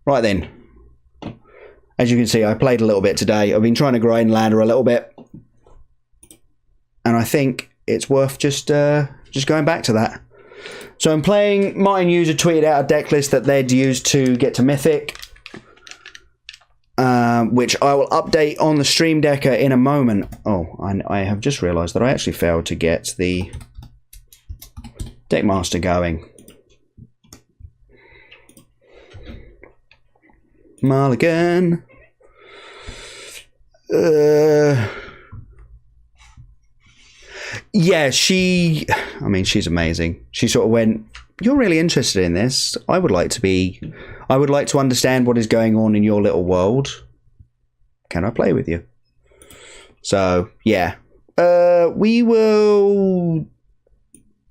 Right then. As you can see, I played a little bit today. I've been trying to grind ladder a little bit. And I think it's worth just going back to that. So I'm playing, Martin User tweeted out a deck list that they'd used to get to Mythic. Which I will update on the Stream Decker in a moment. Oh, I have just realised that I actually failed to get the Deckmaster going. Mulligan. Yeah, she's amazing. She sort of went, "You're really interested in this. I would like to understand what is going on in your little world. Can I play with you?" So, yeah. We will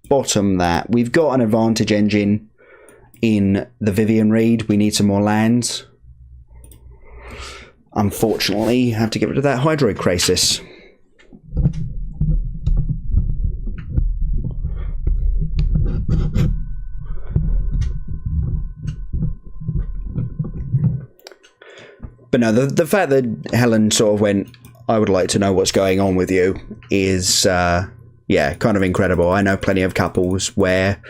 bottom that. We've got an advantage engine in the Vivian Reed. We need some more lands. Unfortunately, have to get rid of that Hydroid Crisis. But no, the fact that Helen sort of went, "I would like to know what's going on with you," is, yeah, kind of incredible. I know plenty of couples where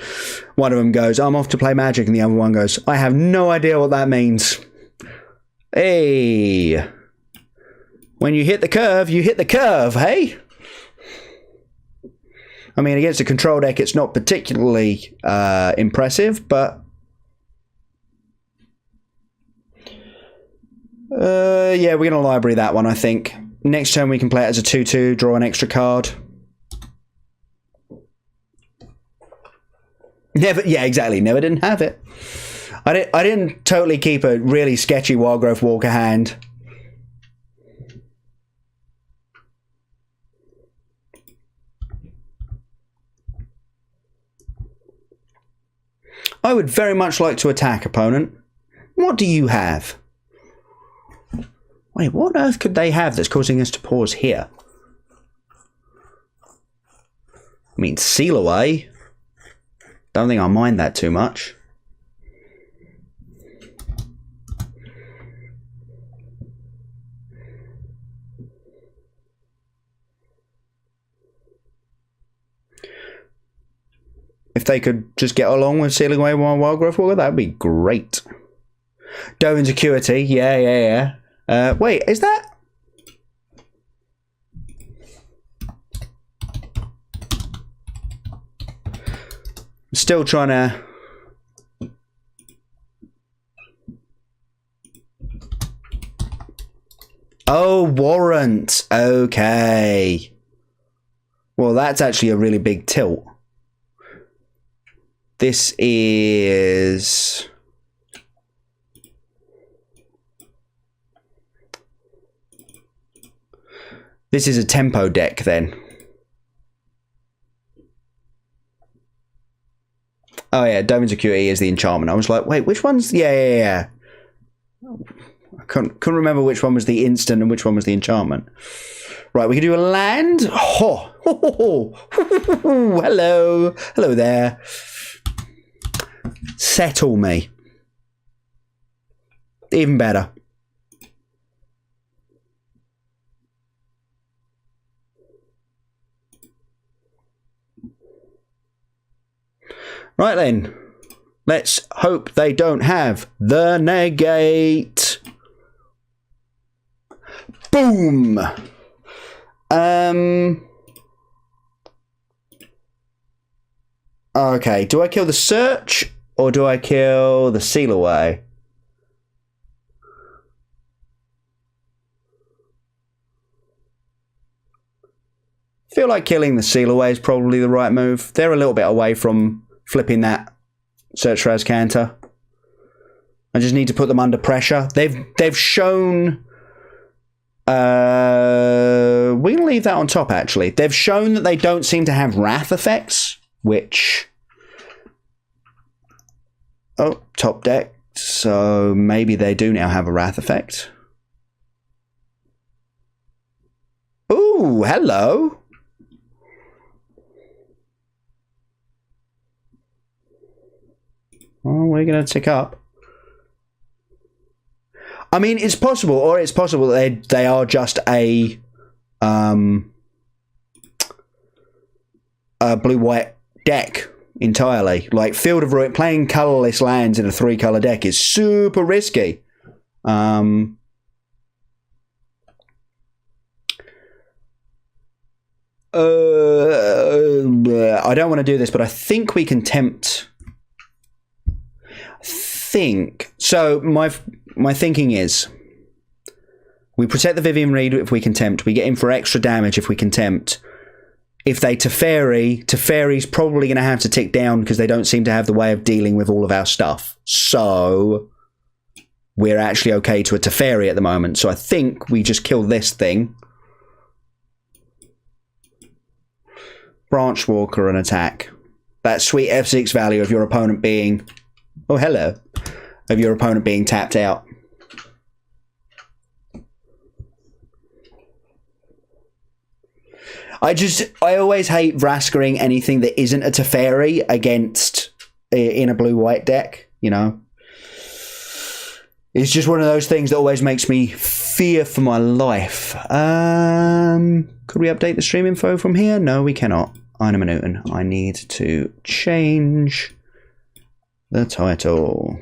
one of them goes, "I'm off to play Magic," and the other one goes, "I have no idea what that means." Hey, when you hit the curve, hey? I mean, against a control deck, it's not particularly impressive, but yeah, we're going to library that one, I think. Next turn we can play it as a 2/2, draw an extra card. Yeah, exactly. Never didn't have it. I didn't totally keep a really sketchy Wildgrowth Walker hand. I would very much like to attack, opponent. What do you have? Wait, what on earth could they have that's causing us to pause here? I mean, Seal Away. Don't think I'll mind that too much. If they could just get along with sealing away one Wildgrowth Walker, that would be great. Dovin's Acuity, yeah. Wait, is that? Still trying to... Oh, Warrant. Okay. Well, that's actually a really big tilt. This is... This is a tempo deck, then. Oh, yeah, Dovin's Acuity is the enchantment. I was like, wait, which one's... Yeah. I couldn't remember which one was the instant and which one was the enchantment. Right, we can do a land. Oh, hello. Hello there. Settle me. Even better. Right then, let's hope they don't have the negate. Boom. Okay, do I kill the search or do I kill the seal away? Feel like killing the seal away is probably the right move. They're a little bit away from flipping that Search for Azcanta. I just need to put them under pressure. They've shown... we can leave that on top, actually. They've shown that they don't seem to have wrath effects, which... Oh, top deck. So maybe they do now have a wrath effect. Ooh, hello. Oh, we're going to tick up. I mean, it's possible, or it's possible that they are just a blue-white deck entirely. Like, Field of Ruin, playing colourless lands in a 3-colour deck is super risky. I don't want to do this, but I think we can tempt. So my thinking is, we protect the Vivian Reed if we can tempt. We get in for extra damage if we can tempt. If they Teferi's probably going to have to tick down because they don't seem to have the way of dealing with all of our stuff. So we're actually okay to a Teferi at the moment. So I think we just kill this thing. Branch Walker and attack. That sweet F6 value of your opponent being... Oh, hello. Of your opponent being tapped out. I always hate Vraskering anything that isn't a Teferi against in a blue-white deck, you know. It's just one of those things that always makes me fear for my life. Could we update the stream info from here? No, we cannot. Ina Newton. I need to change the title.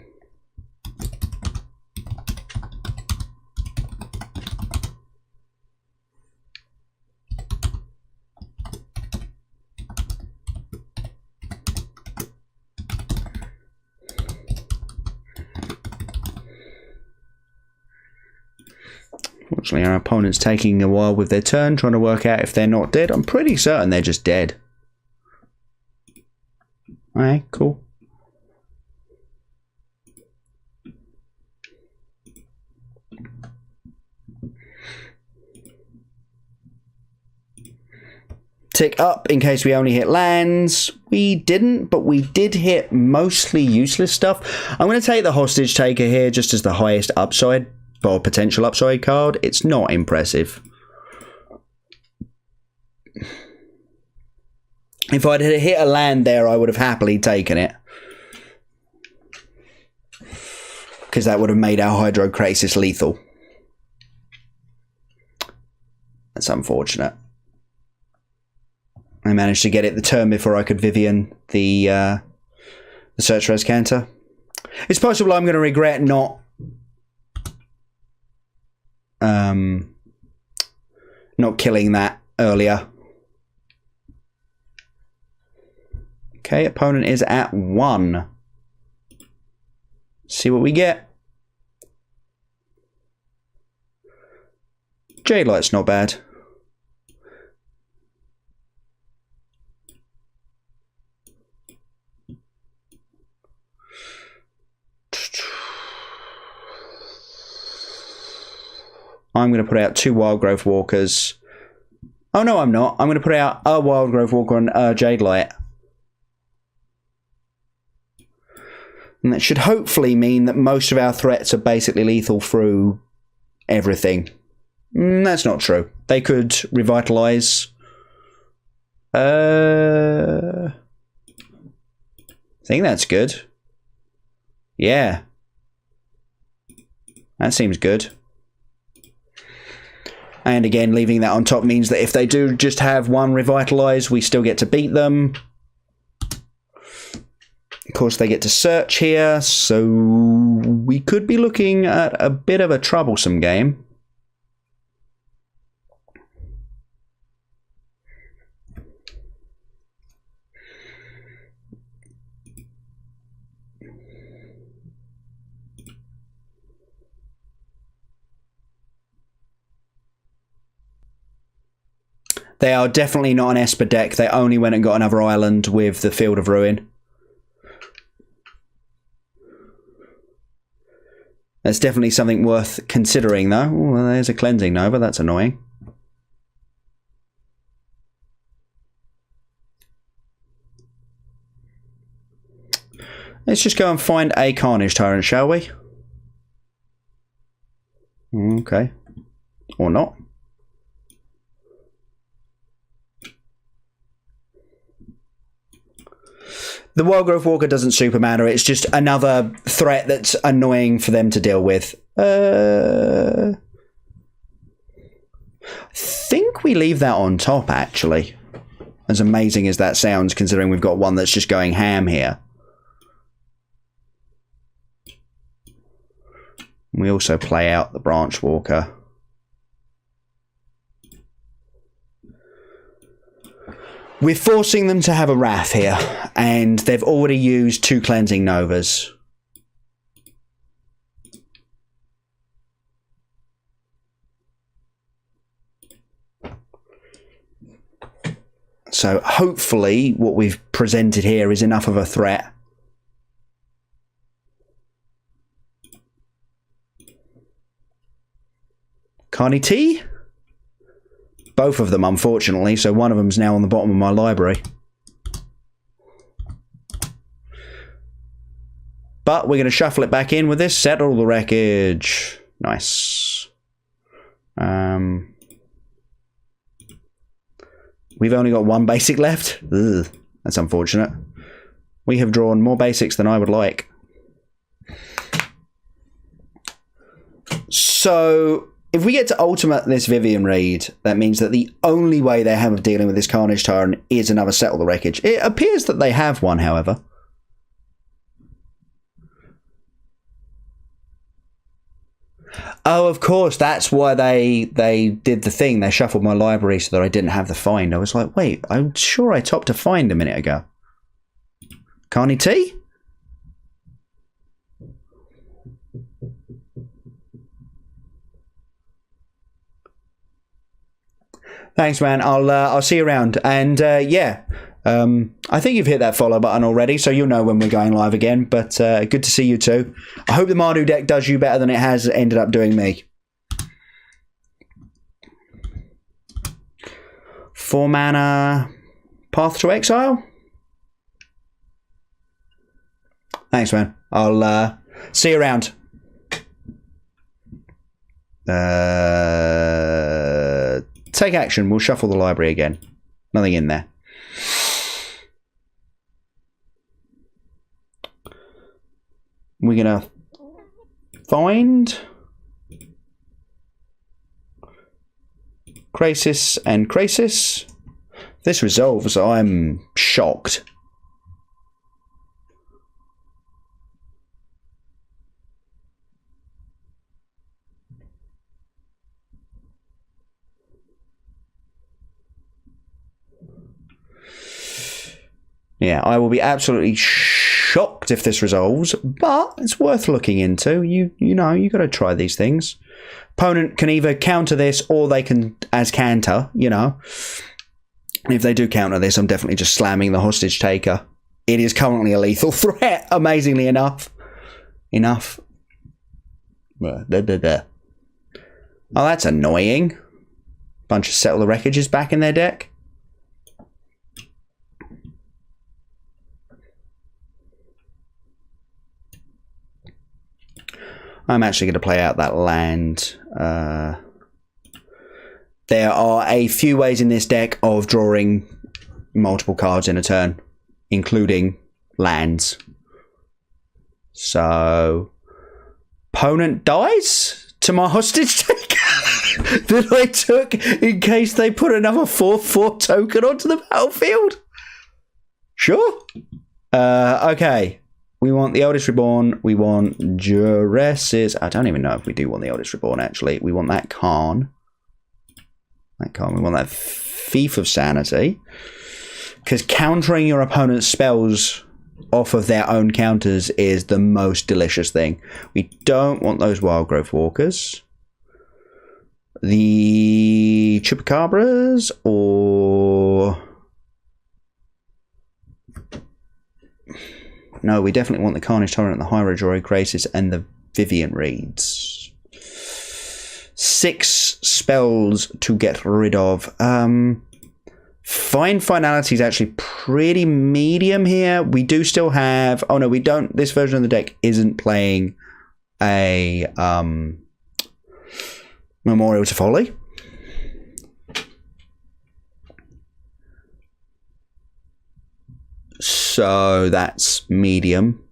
Unfortunately, our opponent's taking a while with their turn, trying to work out if they're not dead. I'm pretty certain they're just dead. Alright, cool. Tick up in case we only hit lands. We didn't, but we did hit mostly useless stuff. I'm going to take the Hostage Taker here just as the highest upside, or potential upside card. It's not impressive. If I'd hit a land there, I would have happily taken it. Because that would have made our Hydrocrisis lethal. That's unfortunate. I managed to get it the turn before I could Vivian the Search Res Canter. It's possible I'm going to regret not killing that earlier. Okay, opponent is at 1. See what we get. Jade Light's not bad. I'm going to put out 2 Wild Growth Walkers. Oh, no, I'm not. I'm going to put out a Wild Growth Walker and a Jade Light. And that should hopefully mean that most of our threats are basically lethal through everything. That's not true. They could revitalize. I think that's good. Yeah. That seems good. And again, leaving that on top means that if they do just have 1 revitalize, we still get to beat them. Of course, they get to search here, so we could be looking at a bit of a troublesome game. They are definitely not an Esper deck. They only went and got another island with the Field of Ruin. That's definitely something worth considering, though. Ooh, well, there's a Cleansing Nova. That's annoying. Let's just go and find a Carnage Tyrant, shall we? Okay. Or not. The Wild Growth Walker doesn't super matter. It's just another threat that's annoying for them to deal with. I think we leave that on top, actually. As amazing as that sounds, considering we've got one that's just going ham here. We also play out the branch walker. We're forcing them to have a wrath here, and they've already used 2 cleansing novas. So hopefully what we've presented here is enough of a threat. Carney T? Both of them, unfortunately, so one of them's now on the bottom of my library. But we're going to shuffle it back in with this. Settle the wreckage. Nice. We've only got 1 basic left. Ugh, that's unfortunate. We have drawn more basics than I would like. So, if we get to ultimate this Vivian Reed, that means that the only way they have of dealing with this Carnage Tyrant is another Settle the Wreckage. It appears that they have one, however. Oh, of course, that's why they did the thing. They shuffled my library so that I didn't have the find. I was like, wait, I'm sure I topped a find a minute ago. Carney T? Thanks, man. I'll see you around. And yeah, I think you've hit that follow button already, so you'll know when we're going live again. But good to see you too. I hope the Mardu deck does you better than it has ended up doing me. 4 mana, Path to Exile. Thanks, man. I'll see you around. Take action. We'll shuffle the library again. Nothing in there. We're going to find Crisis and Crisis. If this resolves, I'm shocked. Yeah, I will be absolutely shocked if this resolves, but it's worth looking into. You know, you got to try these things. Opponent can either counter this or they can as counter, you know. And if they do counter this, I'm definitely just slamming the Hostage Taker. It is currently a lethal threat, amazingly enough. Oh, that's annoying. Bunch of Settle the Wreckages back in their deck. I'm actually going to play out that land. There are a few ways in this deck of drawing multiple cards in a turn, including lands. So, opponent dies to my Hostage Taker that I took in case they put another 4/4 token onto the battlefield. Sure. Okay. We want the Eldest Reborn. We want Jures's. I don't even know if we do want the Eldest Reborn, actually. We want that Khan. We want that Thief of Sanity. Because countering your opponent's spells off of their own counters is the most delicious thing. We don't want those Wild Growth Walkers. The Chupacabras or... No, we definitely want the Carnage Tyrant, the Hydroid Crisis, and the Vivian Reeds. 6 spells to get rid of. Find Finality is actually pretty medium here. We do still have... Oh, no, we don't... This version of the deck isn't playing a Memorial to Folly. So that's medium.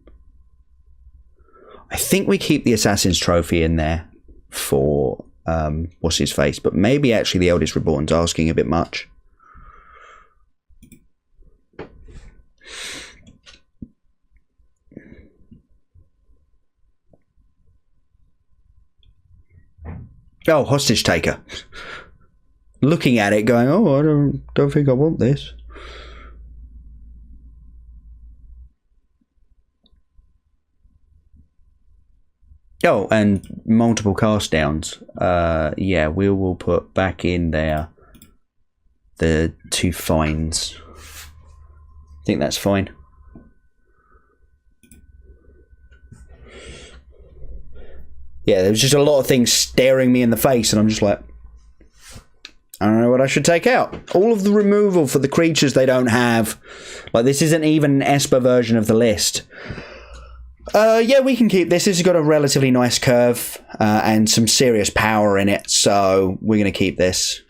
I think we keep the Assassin's Trophy in there for what's his face, but maybe actually the Eldest Reborn's asking a bit much. Oh, Hostage Taker. Looking at it going, oh, I don't think I want this. Oh, and multiple cast downs. Yeah, we will put back in there the 2 fines. I think that's fine. Yeah, there was just a lot of things staring me in the face, and I'm just like, I don't know what I should take out. All of the removal for the creatures they don't have. Like, this isn't even an Esper version of the list. Yeah, we can keep this. This has got a relatively nice curve and some serious power in it, so we're going to keep this.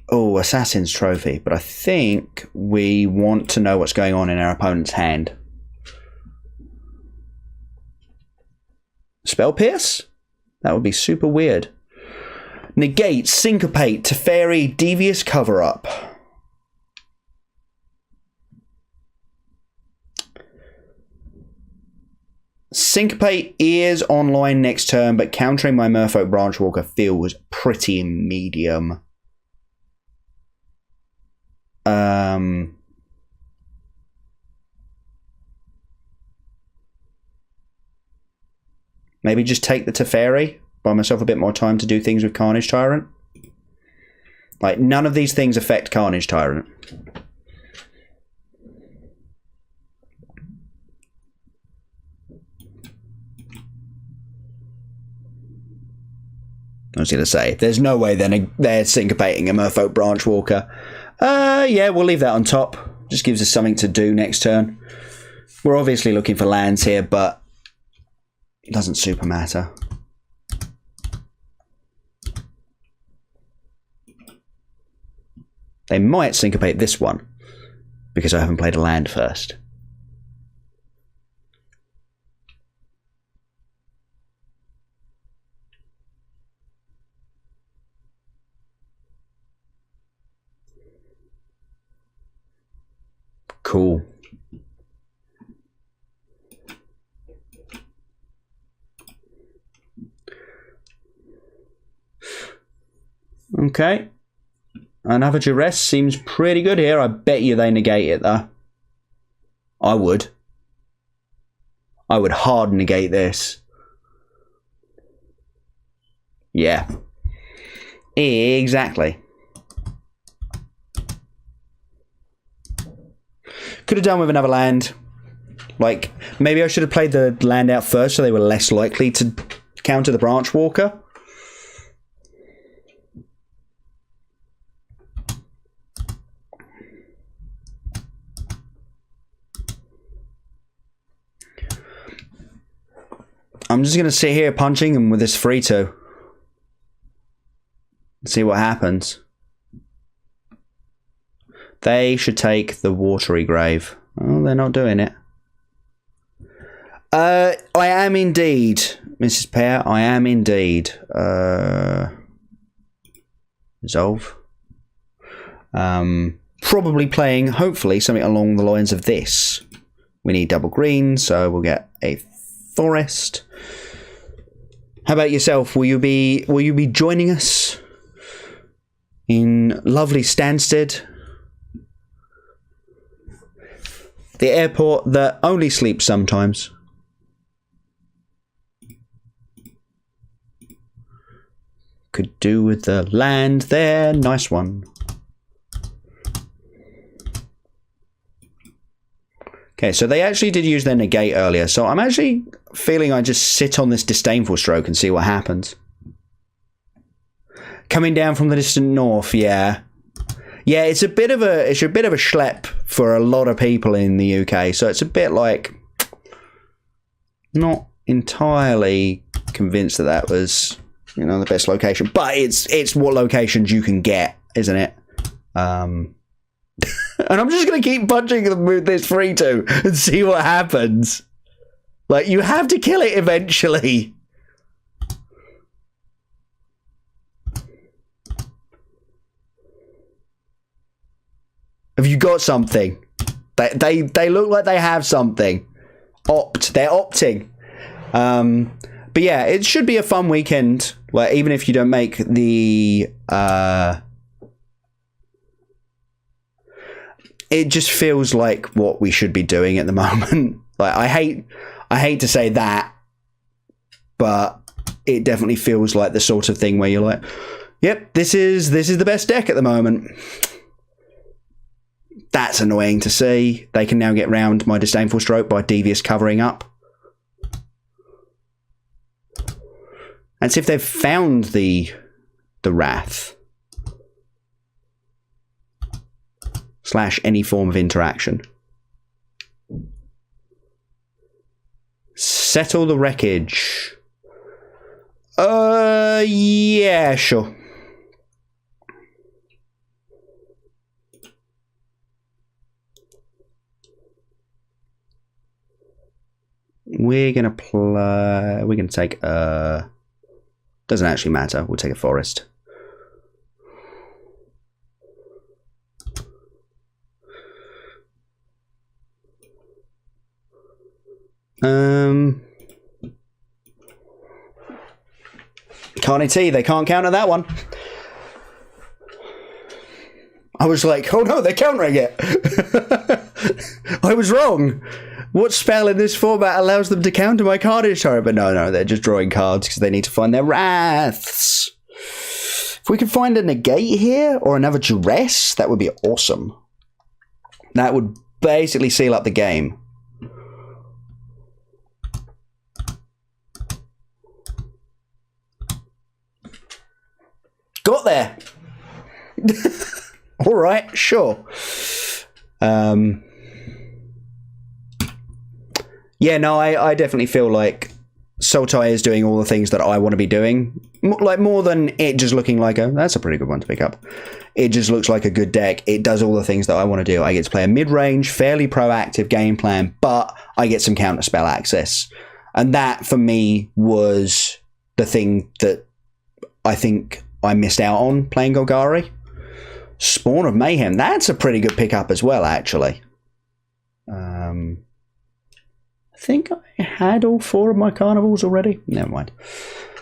Oh, Assassin's Trophy. But I think we want to know what's going on in our opponent's hand. Spell Pierce? That would be super weird. Negate, Syncopate, Teferi, Devious Cover-Up. Syncopate is online next turn, but countering my Merfolk Branchwalker feels pretty medium. Maybe just take the Teferi, buy myself a bit more time to do things with Carnage Tyrant. Like, none of these things affect Carnage Tyrant. I was going to say, there's no way they're syncopating a Merfolk Branchwalker. Yeah, we'll leave that on top. Just gives us something to do next turn. We're obviously looking for lands here, but it doesn't super matter. They might syncopate this one, because I haven't played a land first. Cool. Okay. Another Duress seems pretty good here. I bet you they negate it, though. I would. I would hard negate this. Yeah. Exactly. Could have done with another land. Like, maybe I should have played the land out first so they were less likely to counter the Branchwalker. I'm just going to sit here punching them with this 3-2. See what happens. They should take the Watery Grave. Oh, they're not doing it. I am indeed, Mrs. Pear. I am indeed. Resolve. Probably playing, hopefully, something along the lines of this. We need double green, so we'll get a forest. How about yourself? Will you be joining us in lovely Stansted? The airport that only sleeps sometimes. Could do with the land there. Nice one. Okay, so they actually did use their negate earlier. So I'm actually feeling I just sit on this Disdainful Stroke and see what happens. Coming down from the distant north, yeah. Yeah, it's a bit of a schlep for a lot of people in the UK. So it's a bit like not entirely convinced that that was, you know, the best location, but it's what locations you can get, isn't it? And I'm just going to keep punching them with this 3-2 and see what happens. Like, you have to kill it eventually. Have you got something? They look like they have something. They're opting. But yeah, it should be a fun weekend. Like, even if you don't make the it just feels like what we should be doing at the moment. Like, I hate to say that, but it definitely feels like the sort of thing where you're like, yep, this is the best deck at the moment. That's annoying to see. They can now get round my disdainful stroke by devious covering up. And see if they've found the wrath. / any form of interaction. Settle the wreckage. Yeah, sure. We're gonna play. We're gonna take doesn't actually matter. We'll take a forest. Carney T, they can't counter that one. I was like, oh no, they're countering it. I was wrong. What spell in this format allows them to counter my cardage turret? But no, they're just drawing cards because they need to find their wraths. If we could find a negate here or another duress, that would be awesome. That would basically seal up the game. Got there. All right, sure. Yeah, no, I definitely feel like Sultai is doing all the things that I want to be doing. Like, more than it just looking like that's a pretty good one to pick up. It just looks like a good deck. It does all the things that I want to do. I get to play a mid-range, fairly proactive game plan, but I get some counter spell access. And that, for me, was the thing that I think I missed out on playing Golgari. Spawn of Mayhem. That's a pretty good pickup as well, actually. I think I had all 4 of my carnivals already. Never mind.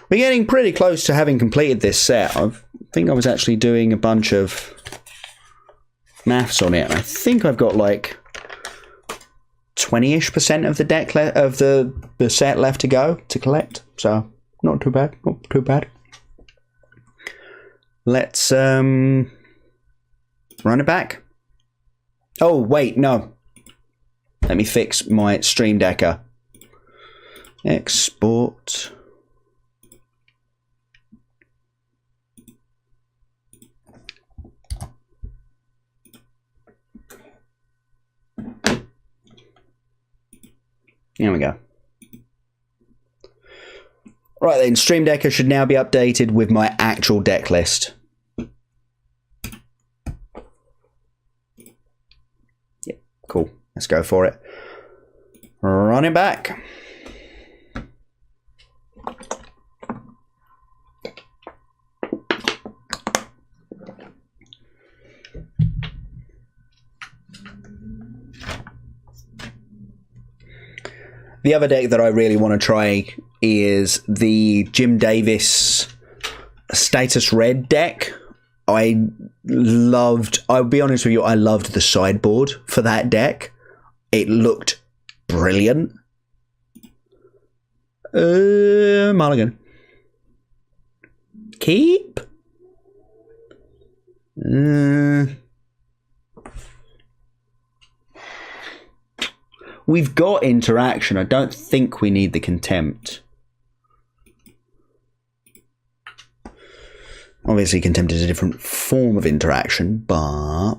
We're getting pretty close to having completed this set. I think I was actually doing a bunch of maths on it. I think I've got like 20-ish% of the deck of the set left to go to collect. So not too bad. Not too bad. Let's run it back. Oh wait, no. Let me fix my Stream Decker. Export. Here we go. Right then, Stream Decker should now be updated with my actual deck list. Yeah, cool. Let's go for it. Run it back. The other deck that I really want to try is the Jim Davis Status Red deck. I'll be honest with you, I loved the sideboard for that deck. It looked brilliant. Mulligan. Keep? We've got interaction. I don't think we need the contempt. Obviously, contempt is a different form of interaction, but...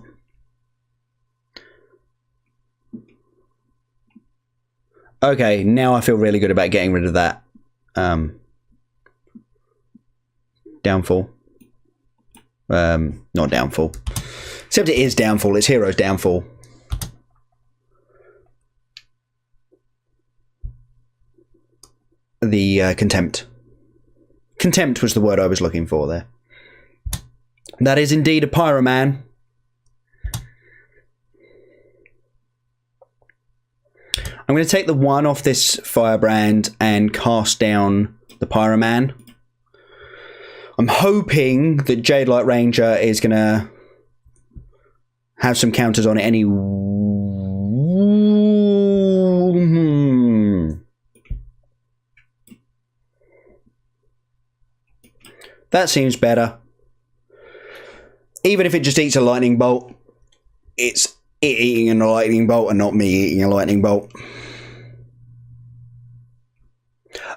Okay, now I feel really good about getting rid of that. Downfall. Not downfall. Except it is downfall. It's hero's downfall. The contempt. Contempt was the word I was looking for there. That is indeed a pyroman. I'm going to take the 1 off this firebrand and cast down the pyroman. I'm hoping that Jade Light Ranger is going to have some counters on it any... That seems better. Even if it just eats a lightning bolt, it's it eating a lightning bolt and not me eating a lightning bolt.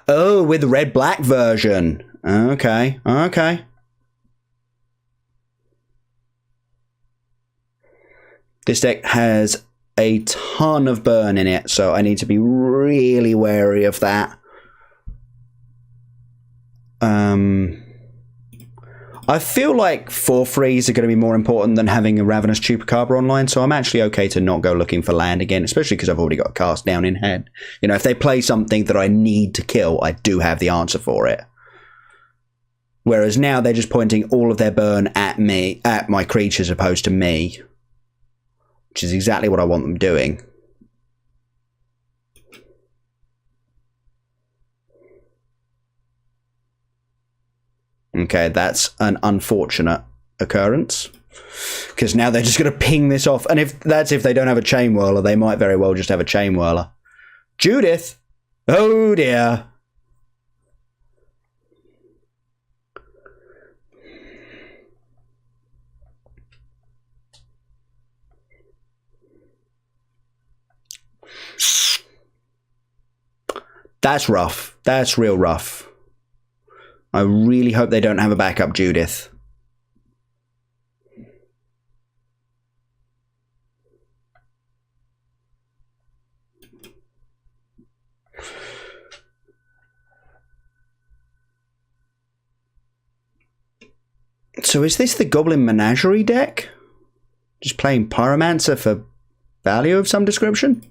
Oh, with the red-black version. Okay, okay. This deck has a ton of burn in it, so I need to be really wary of that. I feel like 4/3s are going to be more important than having a Ravenous Chupacabra online, so I'm actually okay to not go looking for land again, especially because I've already got a cast down in hand. You know, if they play something that I need to kill, I do have the answer for it. Whereas now they're just pointing all of their burn at me, at my creatures, opposed to me, which is exactly what I want them doing. Okay, that's an unfortunate occurrence. Because now they're just going to ping this off. And if they don't have a Chain Whirler, they might very well just have a Chain Whirler. Judith! Oh dear. That's rough. That's real rough. I really hope they don't have a backup Judith. So is this the Goblin Menagerie deck? Just playing Pyromancer for value of some description?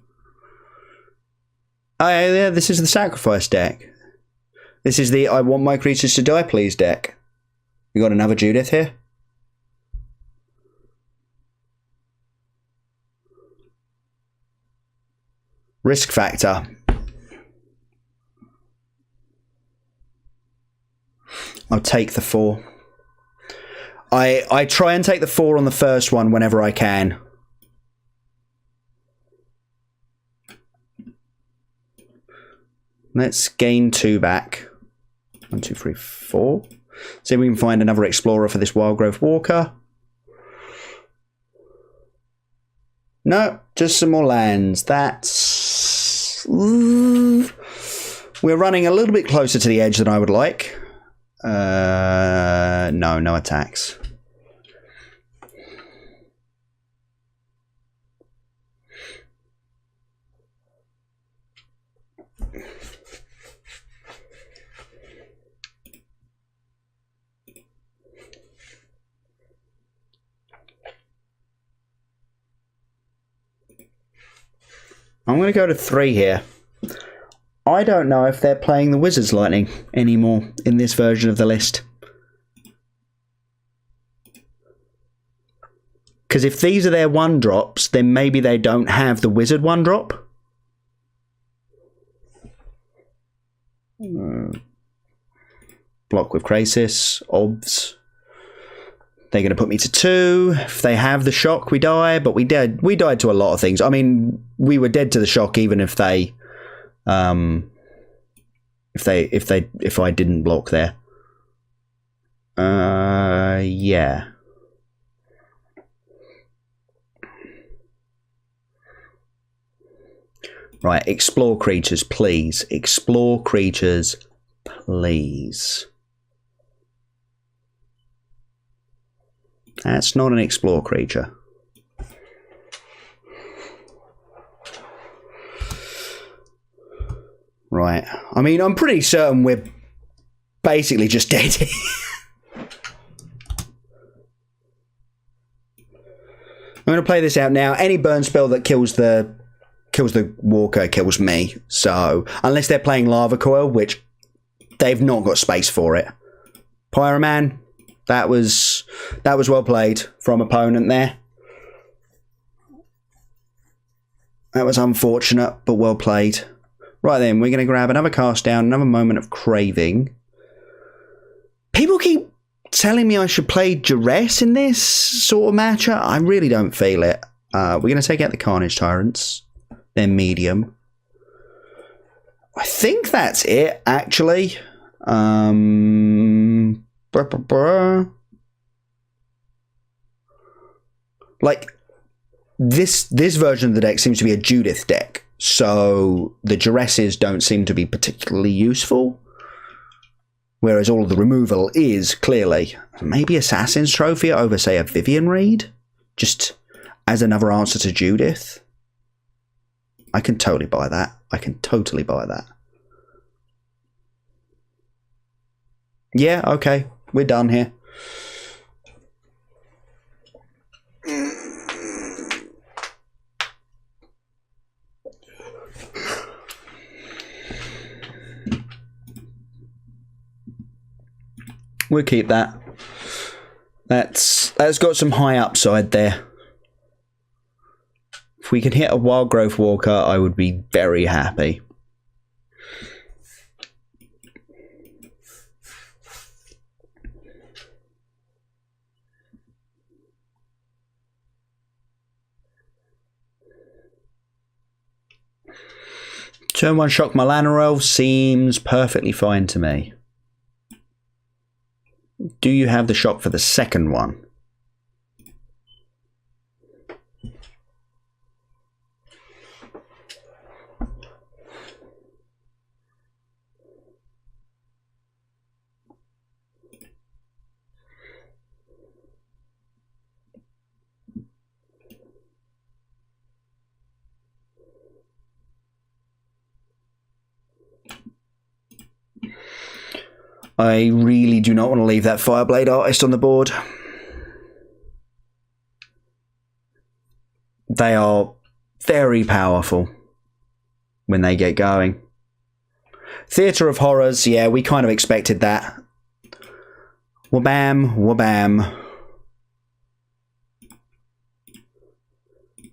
Oh yeah, this is the Sacrifice deck. This is the I want my creatures to die please deck. We got another Judith here. Risk factor. I'll take the 4. I try and take the 4 on the first one whenever I can. Let's gain 2 back. 1, 2, 3, 4. See if we can find another Explorer for this Wildgrowth Walker. No, just some more lands. That's... We're running a little bit closer to the edge than I would like. No attacks. I'm going to go to 3 here. I don't know if they're playing the Wizard's Lightning anymore in this version of the list. Because if these are their 1-drops, then maybe they don't have the Wizard 1-drop. Block with Krasis, Obs. They're going to put me to 2. If they have the shock, we die. But we died to a lot of things. I mean, we were dead to the shock even if they, if I didn't block there. Yeah. Right, explore creatures, please. Explore creatures, please. That's not an explore creature. Right. I mean, I'm pretty certain we're basically just dead. I'm going to play this out now. Any burn spell that kills the walker kills me. So unless they're playing Lava Coil, which they've not got space for it. Pyroman, that was well played from opponent there. That was unfortunate, but well played. Right then, we're going to grab another cast down, another Moment of Craving. People keep telling me I should play Duress in this sort of matchup. I really don't feel it. We're going to take out the Carnage Tyrants. They're medium. I think that's it, actually. Like, this version of the deck seems to be a Judith deck. So the Duresses don't seem to be particularly useful. Whereas all of the removal is, clearly. Maybe Assassin's Trophy over, say, a Vivian Reed? Just as another answer to Judith? I can totally buy that. I can totally buy that. Yeah, okay. We're done here. We'll keep that. That's got some high upside there. If we can hit a Wild Growth Walker, I would be very happy. Turn 1 Shock Melanarel seems perfectly fine to me. Do you have the shock for the second one? I really do not want to leave that Fireblade Artist on the board. They are very powerful when they get going. Theatre of Horrors, yeah, we kind of expected that. Wabam, wabam.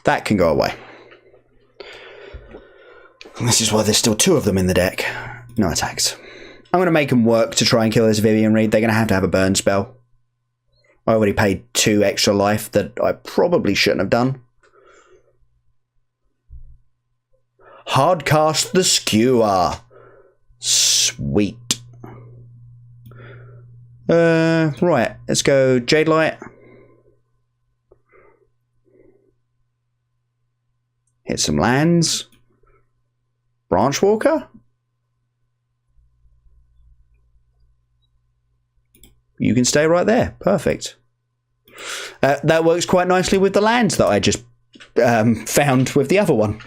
That can go away. And this is why there's still 2 of them in the deck. No attacks. I'm going to make them work to try and kill this Vivian Reed. They're going to have a burn spell. I already paid 2 extra life that I probably shouldn't have done. Hardcast the Skewer. Sweet. Right, let's go Jade Light. Hit some lands. Branch Walker. You can stay right there. Perfect. That works quite nicely with the lands that I just found with the other one.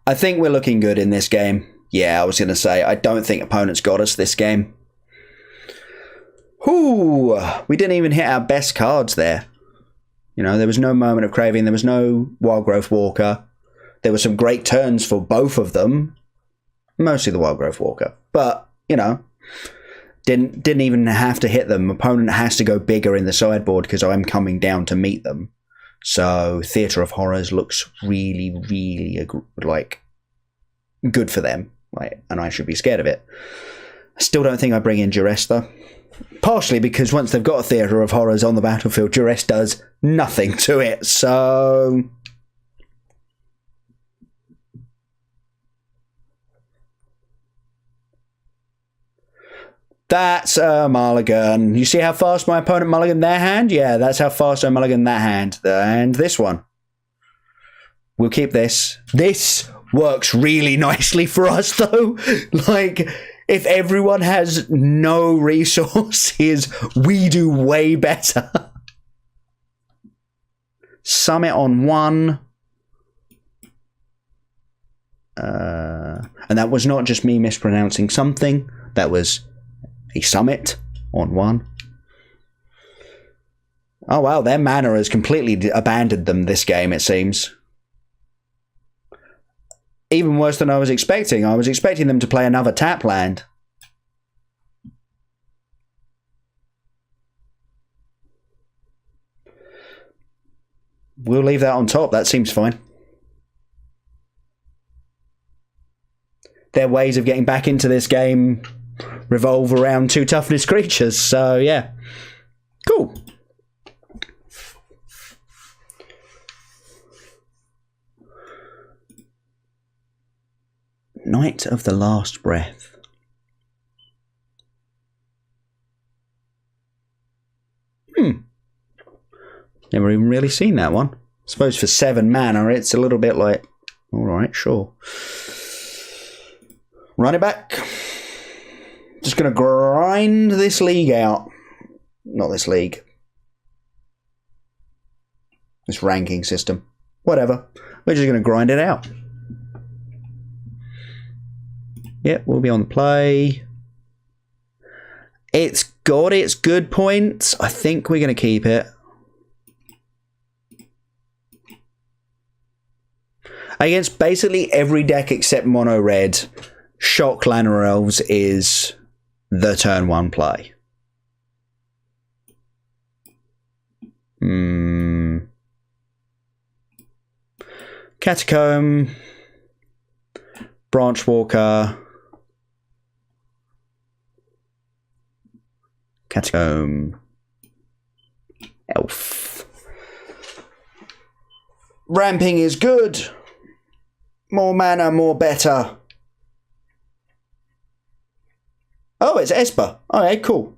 I think we're looking good in this game. Yeah, I was going to say, I don't think opponents got us this game. Ooh, we didn't even hit our best cards there. You know, there was no Moment of Craving. There was no Wild Growth Walker. There were some great turns for both of them. Mostly the Wild Growth Walker. But, you know, didn't even have to hit them. Opponent has to go bigger in the sideboard because I'm coming down to meet them. So Theatre of Horrors looks really, really like good for them. Like, and I should be scared of it. I still don't think I bring in Duress though. Partially because once they've got a Theatre of Horrors on the battlefield, Duress does nothing to it. So that's a mulligan. You see how fast my opponent mulliganed their hand? Yeah, that's how fast I mulliganed that hand. And this one. We'll keep this. This works really nicely for us, though. Like, if everyone has no resources, we do way better. Summit on 1. And that was not just me mispronouncing something. That was a summit on 1. Oh wow, their mana has completely abandoned them this game, it seems. Even worse than I was expecting. I was expecting them to play another tap land. We'll leave that on top, that seems fine. Their ways of getting back into this game revolve around 2 toughness creatures, so yeah. Cool. Night of the Last Breath. Never even really seen that one. I suppose for 7 mana, it's a little bit like, alright, sure. Run it back. Just going to grind this league out. Not this league. This ranking system. Whatever. We're just going to grind it out. Yep, we'll be on the play. It's got its good points. I think we're going to keep it. Against basically every deck except mono red, Shock Llanowar Elves is the turn 1 play. Catacomb, Branchwalker, Catacomb, Elf. Ramping is good. More mana, more better. Oh, it's Esper. Okay, cool.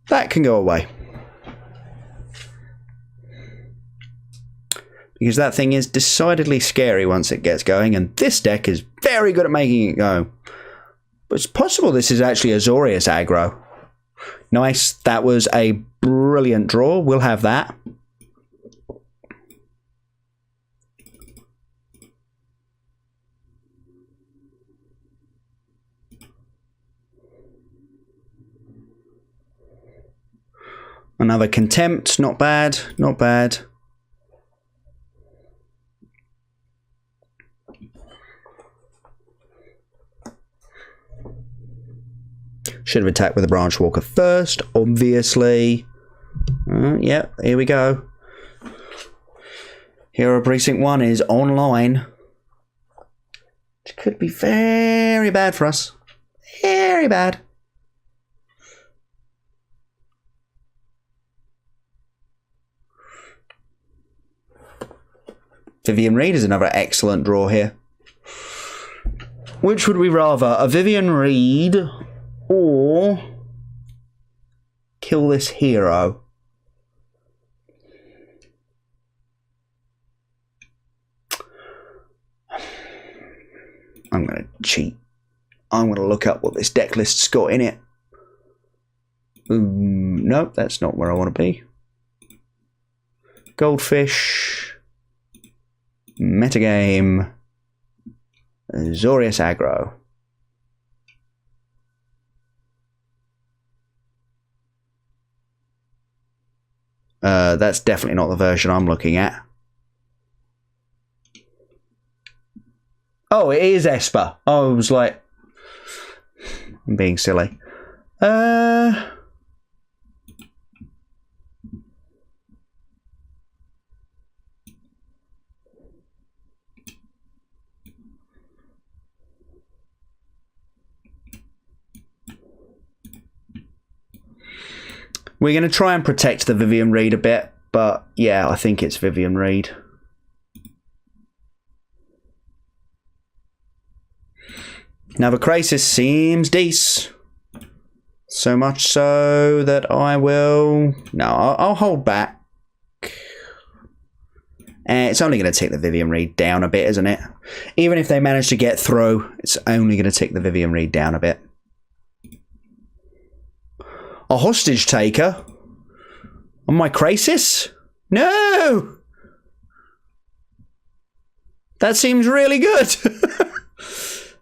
That can go away. Because that thing is decidedly scary once it gets going, and this deck is very good at making it go. But it's possible this is actually Azorius aggro. Nice, that was a brilliant draw. We'll have that. Another Contempt, not bad, not bad. Should have attacked with the Branchwalker first, obviously. Yeah, here we go. Hero Precinct 1 is online. Which could be very bad for us. Very bad. Vivian Reed is another excellent draw here. Which would we rather? A Vivian Reed or kill this hero? I'm going to cheat. I'm going to look up what this deck list's got in it. Nope, that's not where I want to be. Goldfish. Metagame. Azorius aggro. That's definitely not the version I'm looking at. Oh, it is Esper. Oh, I was like, I'm being silly. We're going to try and protect the Vivian Reed a bit, but yeah, I think it's Vivian Reed. Now the Crisis seems decent. So much so that I will... No, I'll hold back. It's only going to tick the Vivian Reed down a bit, isn't it? Even if they manage to get through, it's only going to tick the Vivian Reed down a bit. A hostage taker? On my Crisis? No! That seems really good.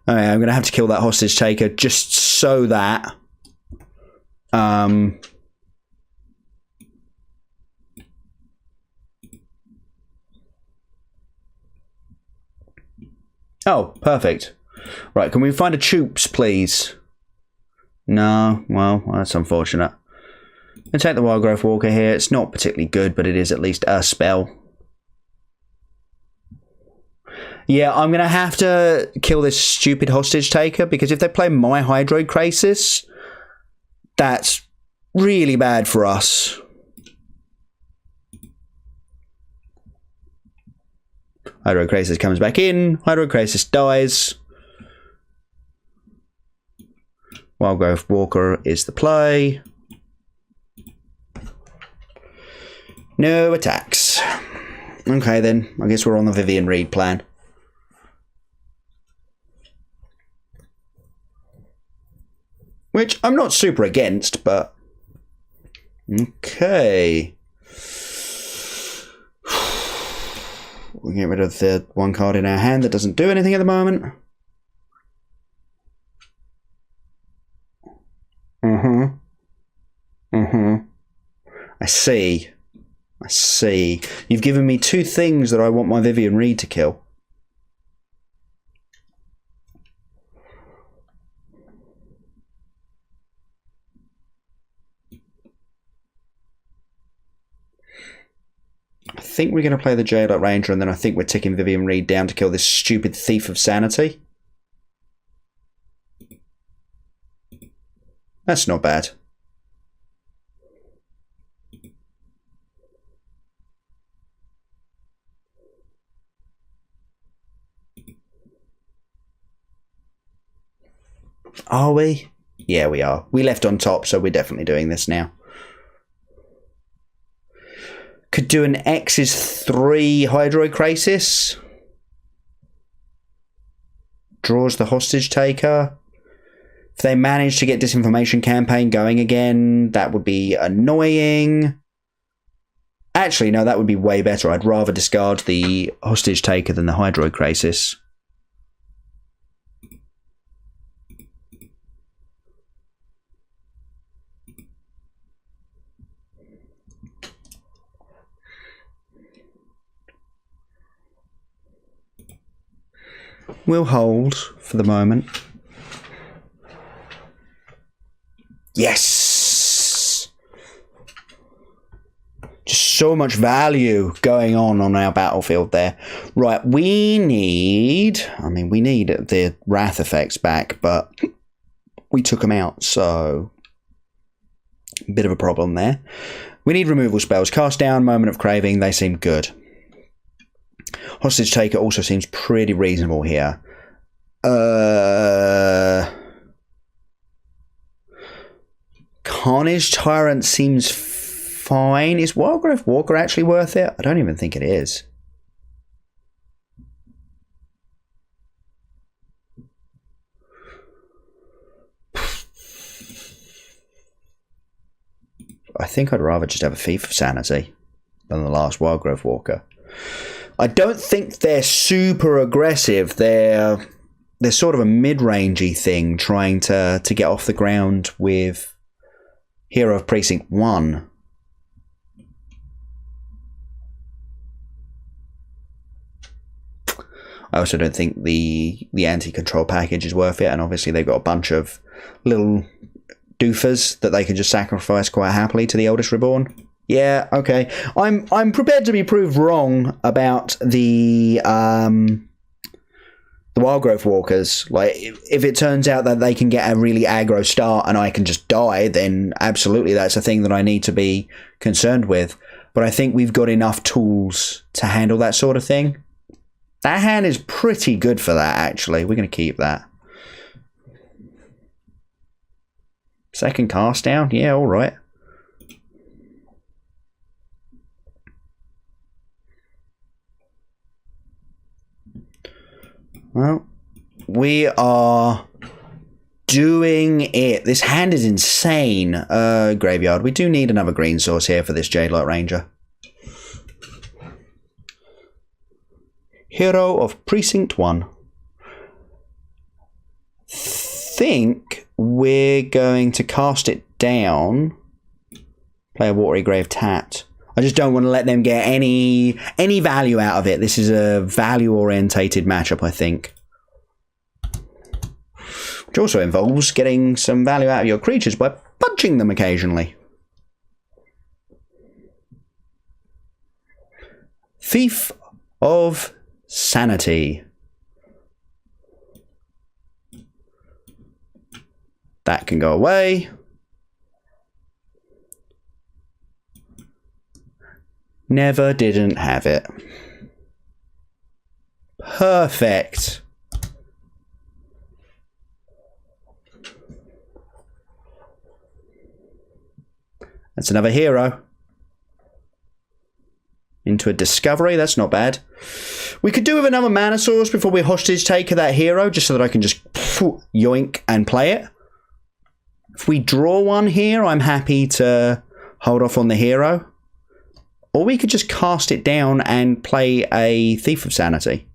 Alright, I'm going to have to kill that hostage taker just so that... Oh, perfect. Right, can we find a Choops, please? No, well, that's unfortunate. I'll take the Wild Growth Walker here. It's not particularly good, but it is at least a spell. Yeah, I'm going to have to kill this stupid hostage taker, because if they play my Hydroid Crisis, that's really bad for us. Hydroid Crisis comes back in. Hydroid Crisis dies. Wild Growth Walker is the play. No attacks. Okay then, I guess we're on the Vivian Reed plan. Which I'm not super against, but... Okay. We'll get rid of the one card in our hand that doesn't do anything at the moment. I see. I see. You've given me two things that I want my Vivian Reed to kill. I think we're going to play the Jailed Ranger, and then I think we're ticking Vivian Reed down to kill this stupid Thief of Sanity. That's not bad. Are we? Yeah, we are. We left on top, so we're definitely doing this now. Could do an X's 3 Hydroid Crisis. Draws the hostage taker. If they manage to get Disinformation Campaign going again, that would be annoying. Actually, no, that would be way better. I'd rather discard the hostage taker than the Hydroid Crisis. We'll hold for the moment. Yes! Just so much value going on our battlefield there. Right, we need the Wrath effects back, but we took them out, so a bit of a problem there. We need removal spells. Cast Down, Moment of Craving, they seem good. Hostage Taker also seems pretty reasonable here. Carnage Tyrant seems fine. Is Wild Growth Walker actually worth it? I don't even think it is. I think I'd rather just have a Thief of Sanity than the last Wild Growth Walker. I don't think they're super aggressive. They're sort of a mid-rangey thing, trying to get off the ground with Hero of Precinct 1. I also don't think the anti-control package is worth it, and obviously they've got a bunch of little doofers that they can just sacrifice quite happily to the Eldest Reborn. Yeah, okay. I'm prepared to be proved wrong about the Wild Growth Walkers. Like, if it turns out that they can get a really aggro start and I can just die, then absolutely that's a thing that I need to be concerned with. But I think we've got enough tools to handle that sort of thing. That hand is pretty good for that, actually. We're going to keep that. Second cast down? Yeah, all right. Well, we are doing it. This hand is insane. Graveyard. We do need another green source here for this Jadelight Ranger. Hero of Precinct 1. Think we're going to cast it down. Play a Watery Grave tapped. I just don't want to let them get any value out of it. This is a value-orientated matchup, I think. Which also involves getting some value out of your creatures by punching them occasionally. Thief of Sanity. That can go away. Never didn't have it. Perfect. That's another hero. Into a discovery. That's not bad. We could do with another mana source before we hostage take that hero, just so that I can just yoink and play it. If we draw one here, I'm happy to hold off on the hero. Or we could just cast it down and play a Thief of Sanity.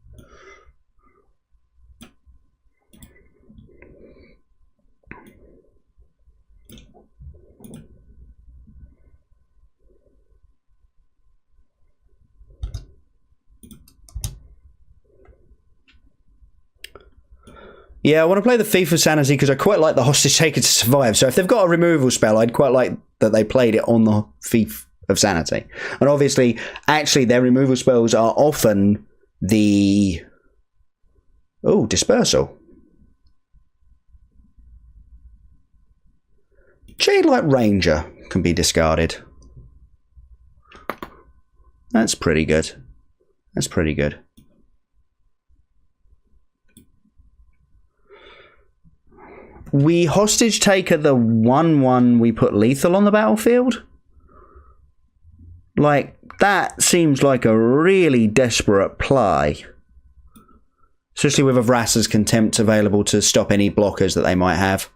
Yeah, I want to play the Thief of Sanity because I quite like the Hostage Taker to survive. So if they've got a removal spell, I'd quite like that they played it on the Thief of Sanity. And obviously, actually, their removal spells are often the... Oh, Dispersal. Jadelight Ranger can be discarded. That's pretty good. That's pretty good. We hostage taker the 1/1 we put lethal on the battlefield. Like, that seems like a really desperate play. Especially with a Vrasa's Contempt available to stop any blockers that they might have.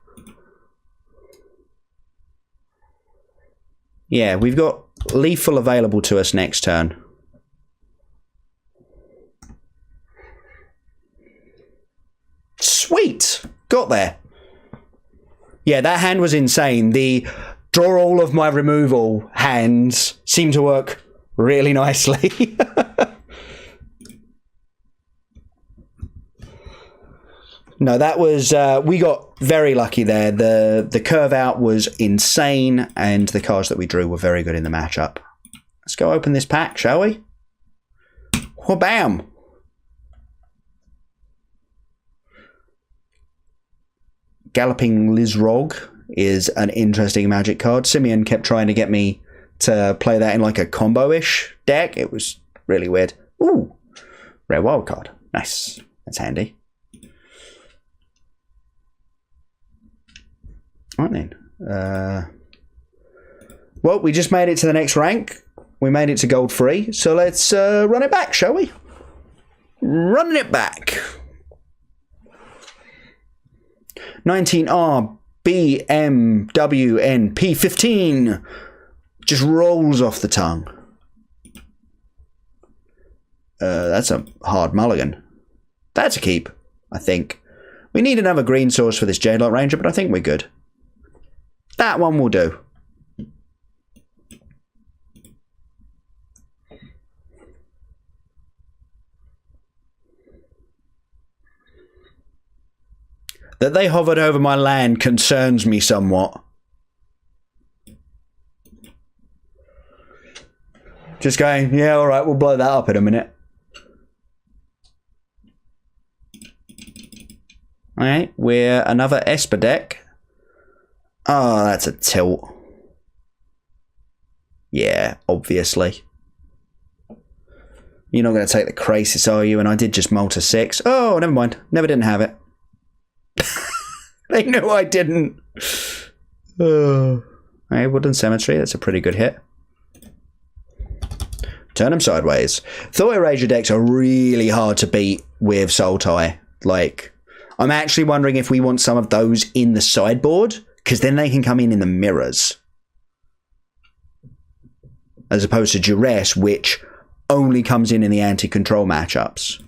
Yeah, we've got lethal available to us next turn. Sweet! Got there. Yeah, that hand was insane. The draw all of my removal hands seem to work really nicely. No, that was... we got very lucky there. The curve out was insane, and the cards that we drew were very good in the matchup. Let's go open this pack, shall we? Wha-bam! Galloping Lizrog is an interesting Magic card. Simeon kept trying to get me to play that in like a combo-ish deck. It was really weird. Ooh, rare wild card. Nice. That's handy. All right then. Well, we just made it to the next rank. We made it to gold 3. So let's run it back, shall we? Running it back. 19R BMWNP 15 just rolls off the tongue. That's a hard mulligan. That's a keep, I think. We need another green source for this Jadelight Ranger, but I think we're good. That one will do. That they hovered over my land concerns me somewhat. Just going, yeah, all right, we'll blow that up in a minute. All right, we're another Esper deck. Oh, that's a tilt. Yeah, obviously. You're not going to take the Crisis, are you? And I did just Malta 6. Oh, never mind. Never didn't have it. They knew I didn't. Hey, Woodland Cemetery. That's a pretty good hit. Turn them sideways. Thought Erasure decks are really hard to beat with Sultai. Like, I'm actually wondering if we want some of those in the sideboard, because then they can come in the mirrors. As opposed to Duress, which only comes in the anti-control matchups.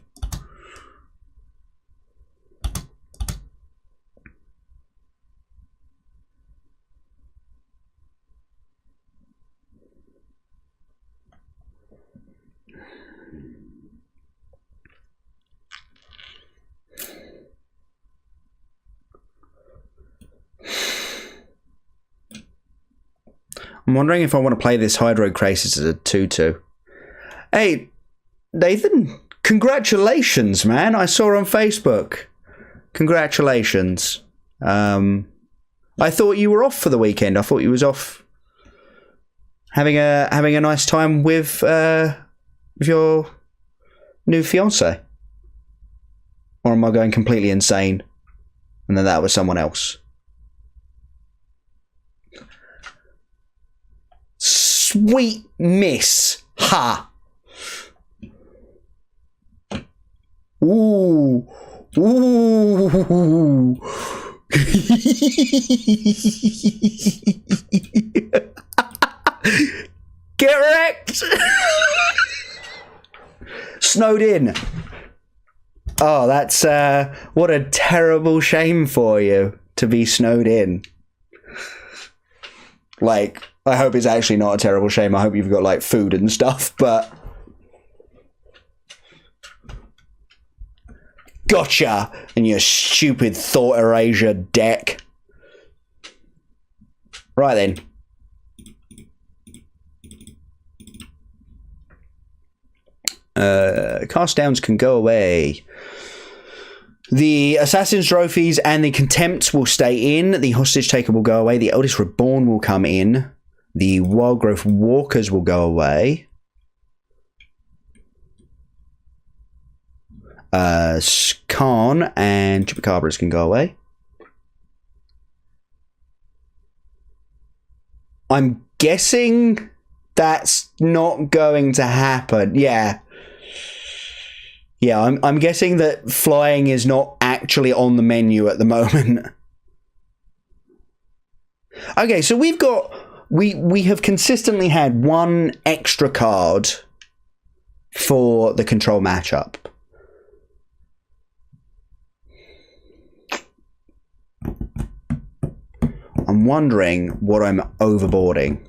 I'm wondering if I want to play this Hydro Crisis as a 2-2. Hey, Nathan, congratulations, man. I saw on Facebook. Congratulations. I thought you were off for the weekend. I thought you was off having a nice time with your new fiance. Or am I going completely insane? And then that was someone else. Sweet miss. Ha. Ooh. Ooh. Get wrecked. Snowed in. Oh, that's what a terrible shame for you to be snowed in. Like, I hope it's actually not a terrible shame. I hope you've got, like, food and stuff, but... Gotcha! And your stupid Thought Erasure deck. Right then. Cast downs can go away. The Assassin's Trophies and the Contempts will stay in. The Hostage Taker will go away. The Eldest Reborn will come in. The Wild Growth Walkers will go away. Khan and Chupacabras can go away. I'm guessing that's not going to happen. Yeah. Yeah, I'm guessing that flying is not actually on the menu at the moment. Okay, so we've got... We have consistently had one extra card for the control matchup. I'm wondering what I'm overboarding.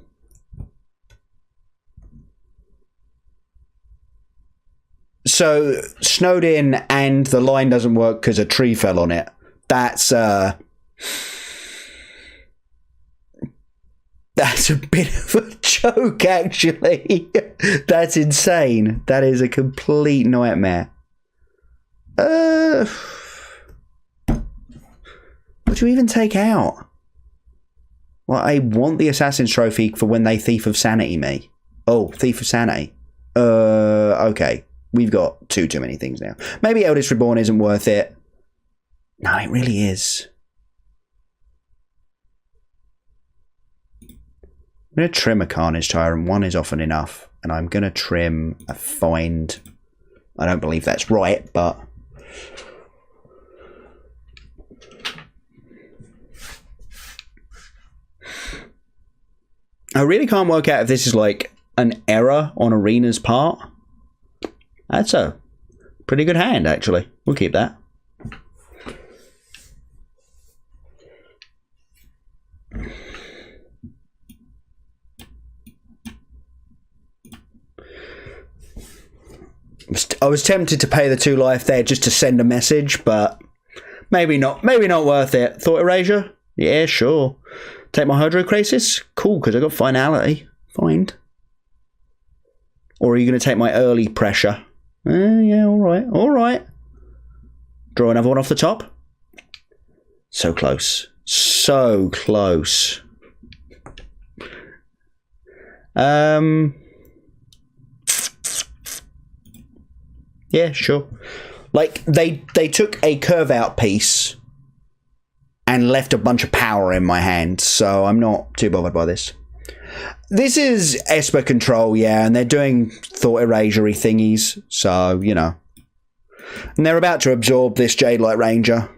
So, snowed in and the line doesn't work because a tree fell on it. That's a bit of a joke, actually. That's insane. That is a complete nightmare. What do you even take out? Well, I want the Assassin's Trophy for when they Thief of Sanity me. Oh, Thief of Sanity. Okay. We've got too many things now. Maybe Eldest Reborn isn't worth it. No, it really is. I'm going to trim a Carnage Tyrant. One is often enough. And I'm going to trim a Find. I don't believe that's right, but... I really can't work out if this is like an error on Arena's part. That's a pretty good hand, actually. We'll keep that. I was tempted to pay the 2 life there just to send a message, but maybe not. Maybe not worth it. Thought Erasure? Yeah, sure. Take my Hydro Crisis? Cool, because I got Finality. Find. Or are you going to take my early Pressure? Yeah, alright. Alright. Draw another one off the top. So close. So close. Yeah, sure. Like, they took a curve out piece and left a bunch of power in my hand, so I'm not too bothered by this. This is Esper control, yeah, and they're doing Thought Erasure-y thingies, so, you know. And they're about to absorb this Jade Light Ranger.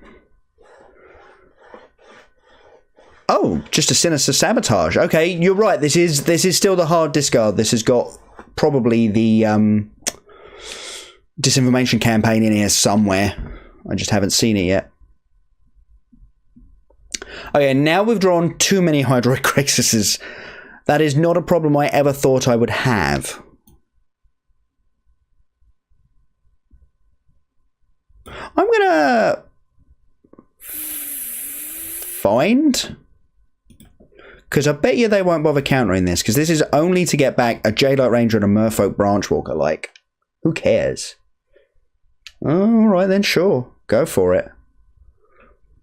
Oh, just a Sinister Sabotage. Okay, you're right. This is still the hard discard. This has got probably the Disinformation Campaign in here somewhere. I just haven't seen it yet. Okay, now we've drawn too many Hydroid Crasises. That is not a problem I ever thought I would have. I'm gonna find, because I bet you they won't bother countering this, because this is only to get back a Jadelight Ranger and a Merfolk Branchwalker. Like, who cares? All right then, sure, go for it.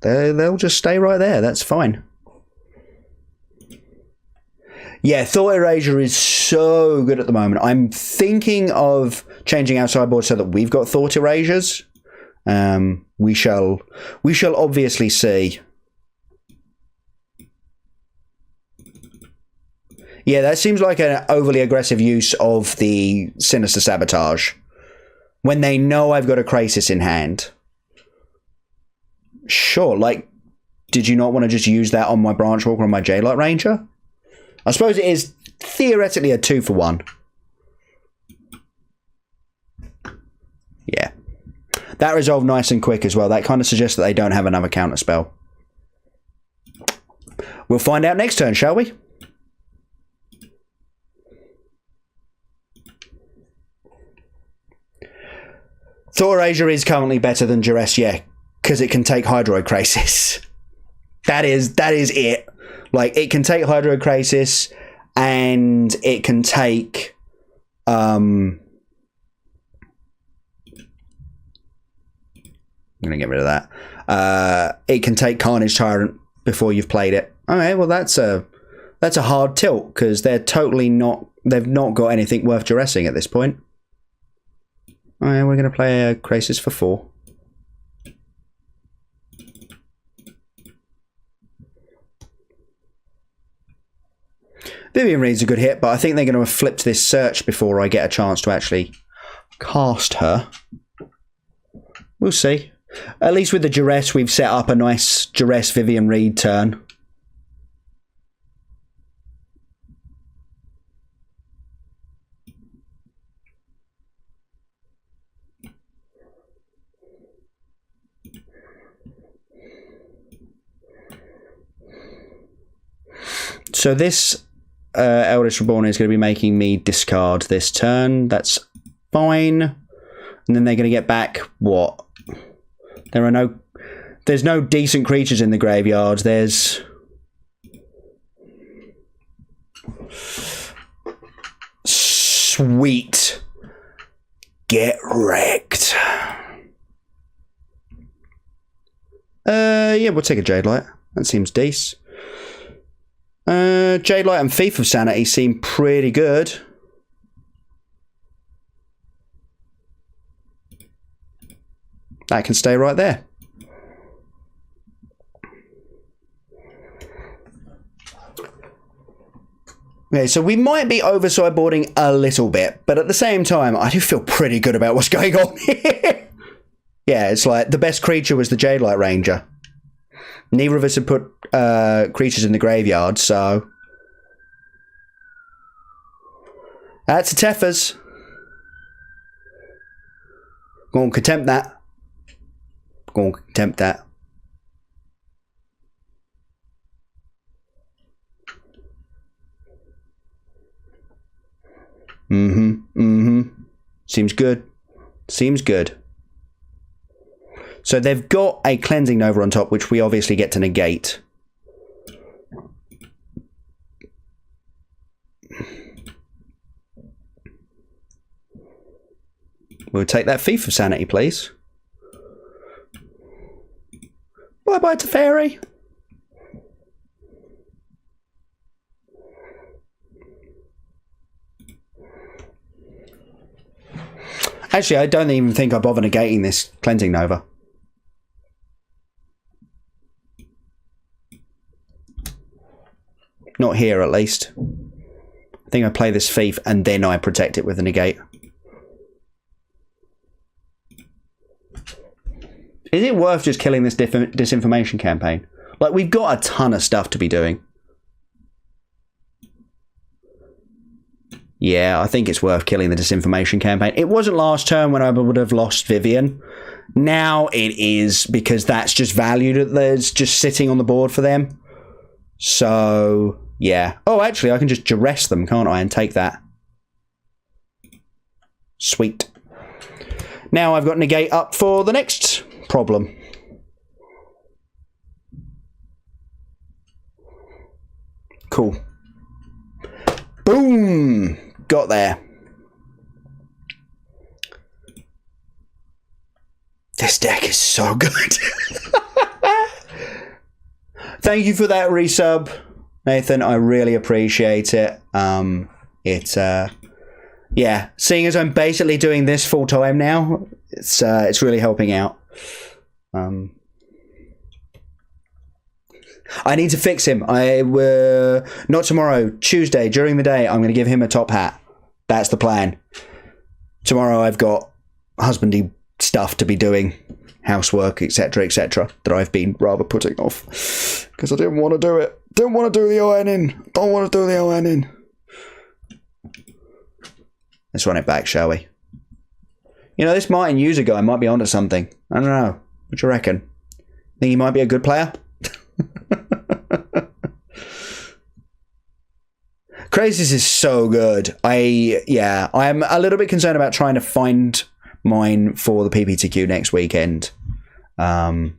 They'll just stay right there. That's fine. Yeah, Thought Erasure is so good at the moment. I'm thinking of changing our sideboard so that we've got Thought Erasures. We shall obviously see. Yeah, that seems like an overly aggressive use of the Sinister Sabotage. When they know I've got a Krasis in hand. Sure, like, did you not want to just use that on my Branchwalker or my Jadelight Ranger? I suppose it is theoretically a 2-for-1. Yeah. That resolved nice and quick as well. That kind of suggests that they don't have another counter spell. We'll find out next turn, shall we? Thought Erasure is currently better than Duress, yeah, because it can take Hydroid Krasis. That is it. Like, it can take Hydroid Krasis, and it can take I'm gonna get rid of that. It can take Carnage Tyrant before you've played it. Okay, well that's a hard tilt, because they've not got anything worth duressing at this point. Alright, we're going to play a Krasis for 4. Vivian Reed's a good hit, but I think they're going to have flipped this search before I get a chance to actually cast her. We'll see. At least with the Duress, we've set up a nice Duress Vivian Reed turn. So this Eldest Reborn is going to be making me discard this turn. That's fine. And then they're going to get back what? There's no decent creatures in the graveyard. There's sweet. Get wrecked. Yeah, we'll take a Jadelight. That seems decent. Jadelight and Thief of Sanity seem pretty good. That can stay right there. Okay, so we might be over sideboarding a little bit, but at the same time, I do feel pretty good about what's going on here. Yeah, it's like the best creature was the Jadelight Ranger. Neither of us had put creatures in the graveyard, so that's a Tethers. Go on, contempt that. Go on, contempt that. Seems good. Seems good. So they've got a Cleansing Nova on top, which we obviously get to negate. We'll take that Thief of Sanity, please. Bye-bye to Fairy. Actually, I don't even think I bother negating this Cleansing Nova. Not here, at least. I think I play this Thief and then I protect it with a negate. Is it worth just killing this disinformation campaign? Like, we've got a ton of stuff to be doing. Yeah, I think it's worth killing the disinformation campaign. It wasn't last turn when I would have lost Vivian. Now it is, because that's just value that's just sitting on the board for them. So, yeah. Oh, actually, I can just duress them, can't I, and take that. Sweet. Now I've got negate up for the next problem. Cool. Boom! Got there. This deck is so good. Thank you for that resub, Nathan. I really appreciate it. Yeah, seeing as I'm basically doing this full time now, it's really helping out. I need to fix him. Not tomorrow, Tuesday, during the day, I'm going to give him a top hat. That's the plan. Tomorrow I've got husbandy stuff to be doing, housework, etc., that I've been rather putting off. Because I didn't want to do it. Didn't want to do the ironing. Don't want to do the ironing. Let's run it back, shall we? You know, this Martin user guy might be onto something. I don't know. What do you reckon? Think he might be a good player? Crazies is so good. I'm a little bit concerned about trying to find mine for the PPTQ next weekend. I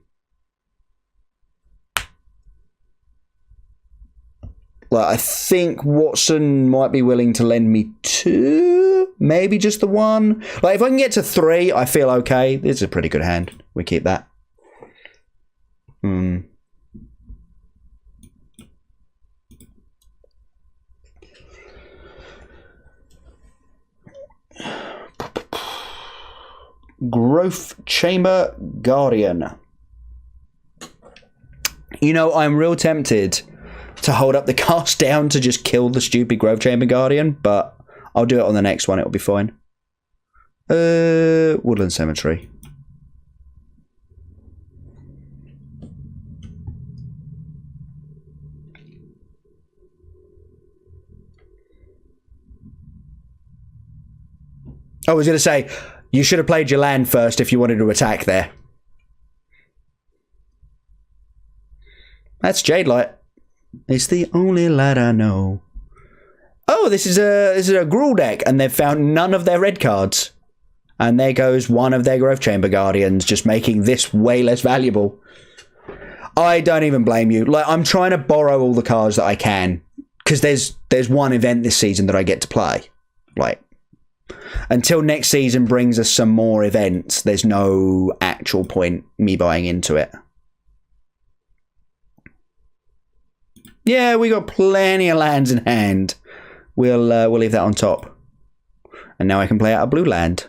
think Watson might be willing to lend me 2, maybe just the 1. Like, if I can get to 3, I feel okay. This is a pretty good hand. We keep that. Growth Chamber Guardian. You know, I'm real tempted to hold up the cast down to just kill the stupid Growth Chamber Guardian, but I'll do it on the next one. It'll be fine. Woodland Cemetery. I was going to say, you should have played your land first if you wanted to attack there. That's Jade Light. It's the only light I know. Oh, this is a Gruul deck, and they've found none of their red cards. And there goes one of their Growth Chamber Guardians, just making this way less valuable. I don't even blame you. Like, I'm trying to borrow all the cards that I can, because there's one event this season that I get to play. Like, until next season brings us some more events, there's no actual point me buying into it. Yeah, we got plenty of lands in hand. We'll leave that on top. And now I can play out a blue land.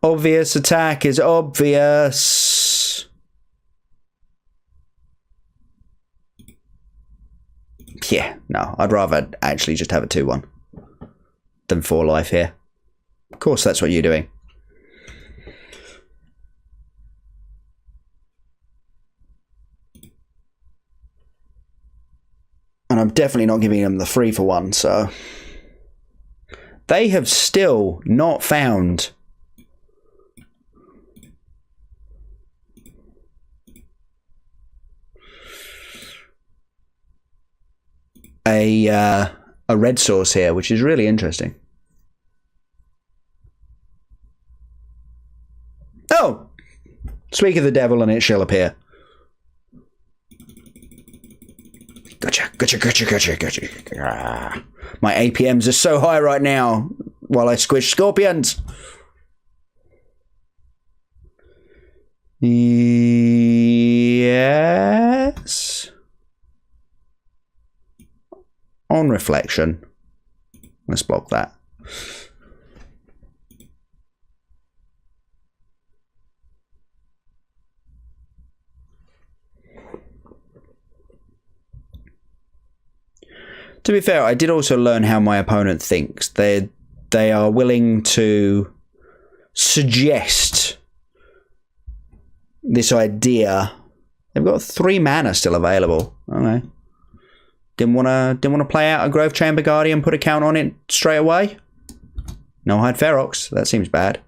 Obvious attack is obvious. Yeah, no, I'd rather actually just have a 2-1 than 4 life here. Of course, that's what you're doing. And I'm definitely not giving them the 3 for 1, so they have still not found a red source here, which is really interesting. Oh! Speak of the devil and it shall appear. Gotcha. Ah. My APMs are so high right now while I squish scorpions. Yes. On reflection, let's block that. To be fair, I did also learn how my opponent thinks. They are willing to suggest this idea. They've got 3 mana still available. Okay. Didn't want to play out a Growth Chamber Guardian, put a count on it straight away. No Hide Ferox. That seems bad.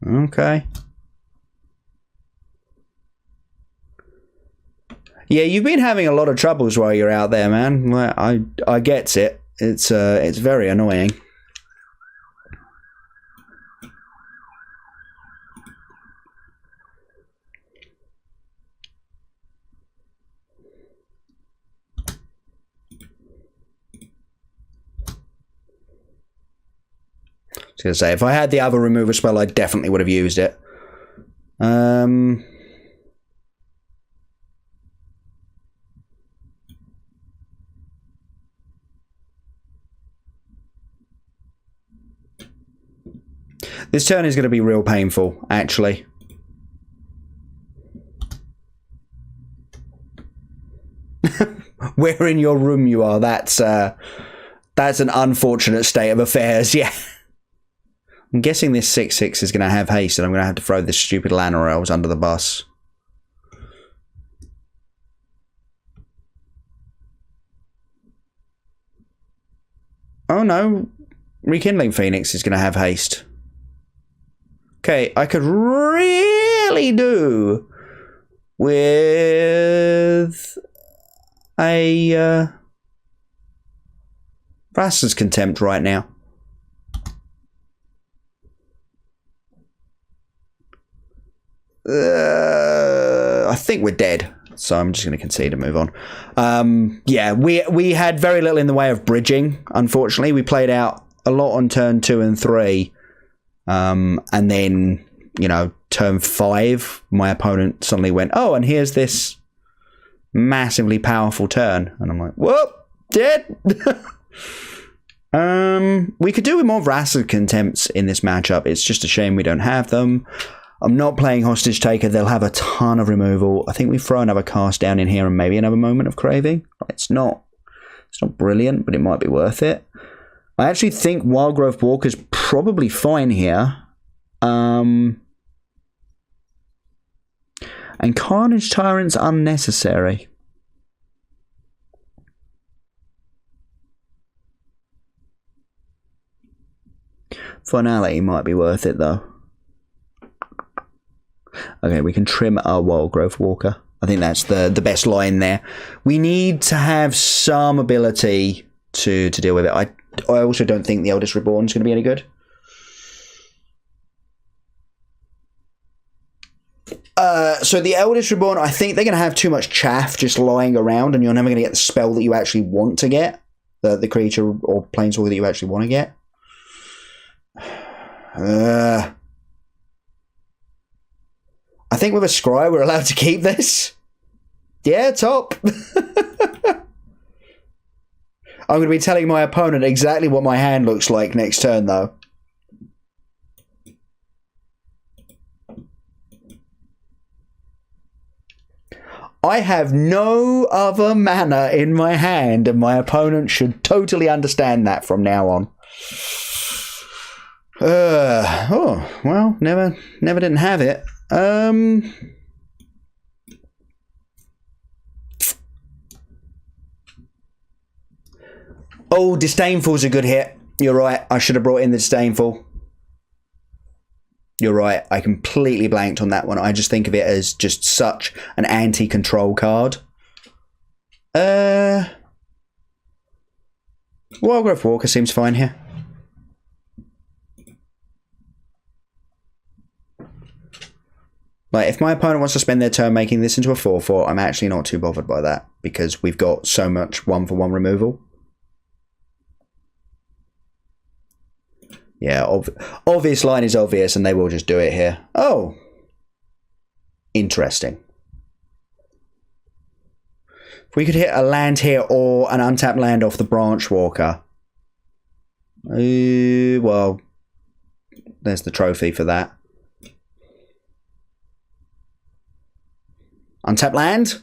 Okay. Yeah, you've been having a lot of troubles while you're out there, man. I get it. It's very annoying. I was going to say, if I had the other removal spell, I definitely would have used it. This turn is going to be real painful, actually. Where in your room you are, that's an unfortunate state of affairs, yeah. I'm guessing this 6/6 is going to have haste, and I'm going to have to throw this stupid Lana Elves under the bus. Oh no, Rekindling Phoenix is going to have haste. Okay, I could really do with a Vraska's Contempt right now. I think we're dead, so I'm just going to concede and move on. Yeah, we had very little in the way of bridging, unfortunately. We played out a lot on turn 2 and 3. And then, you know, turn 5, my opponent suddenly went, oh, and here's this massively powerful turn. And I'm like, whoop, dead. We could do with more Vraska's Contempts in this matchup. It's just a shame we don't have them. I'm not playing Hostage Taker. They'll have a ton of removal. I think we throw another cast down in here and maybe another Moment of Craving. It's not brilliant, but it might be worth it. I actually think Wildgrowth Walker's probably fine here. And Carnage Tyrant's unnecessary. Finality might be worth it, though. Okay, we can trim our Wildgrowth Walker. I think that's the best line there. We need to have some ability to deal with it. I also don't think the Eldest Reborn is going to be any good. So the Eldest Reborn, I think they're going to have too much chaff just lying around, and you're never going to get the spell that you actually want to get. The creature or planeswalker that you actually want to get. I think with a Scry, we're allowed to keep this. Yeah, top. I'm going to be telling my opponent exactly what my hand looks like next turn, though. I have no other mana in my hand, and my opponent should totally understand that from now on. Oh, well, never didn't have it. Oh, Disdainful's a good hit. You're right. I should have brought in the Disdainful. You're right. I completely blanked on that one. I just think of it as just such an anti-control card. Wildgrowth Walker seems fine here. Like, if my opponent wants to spend their turn making this into a 4/4, I'm actually not too bothered by that, because we've got so much 1-for-1 removal. Yeah, obvious line is obvious, and they will just do it here. Oh. Interesting. If we could hit a land here or an untapped land off the Branch Walker. Well, there's the trophy for that. Untapped land?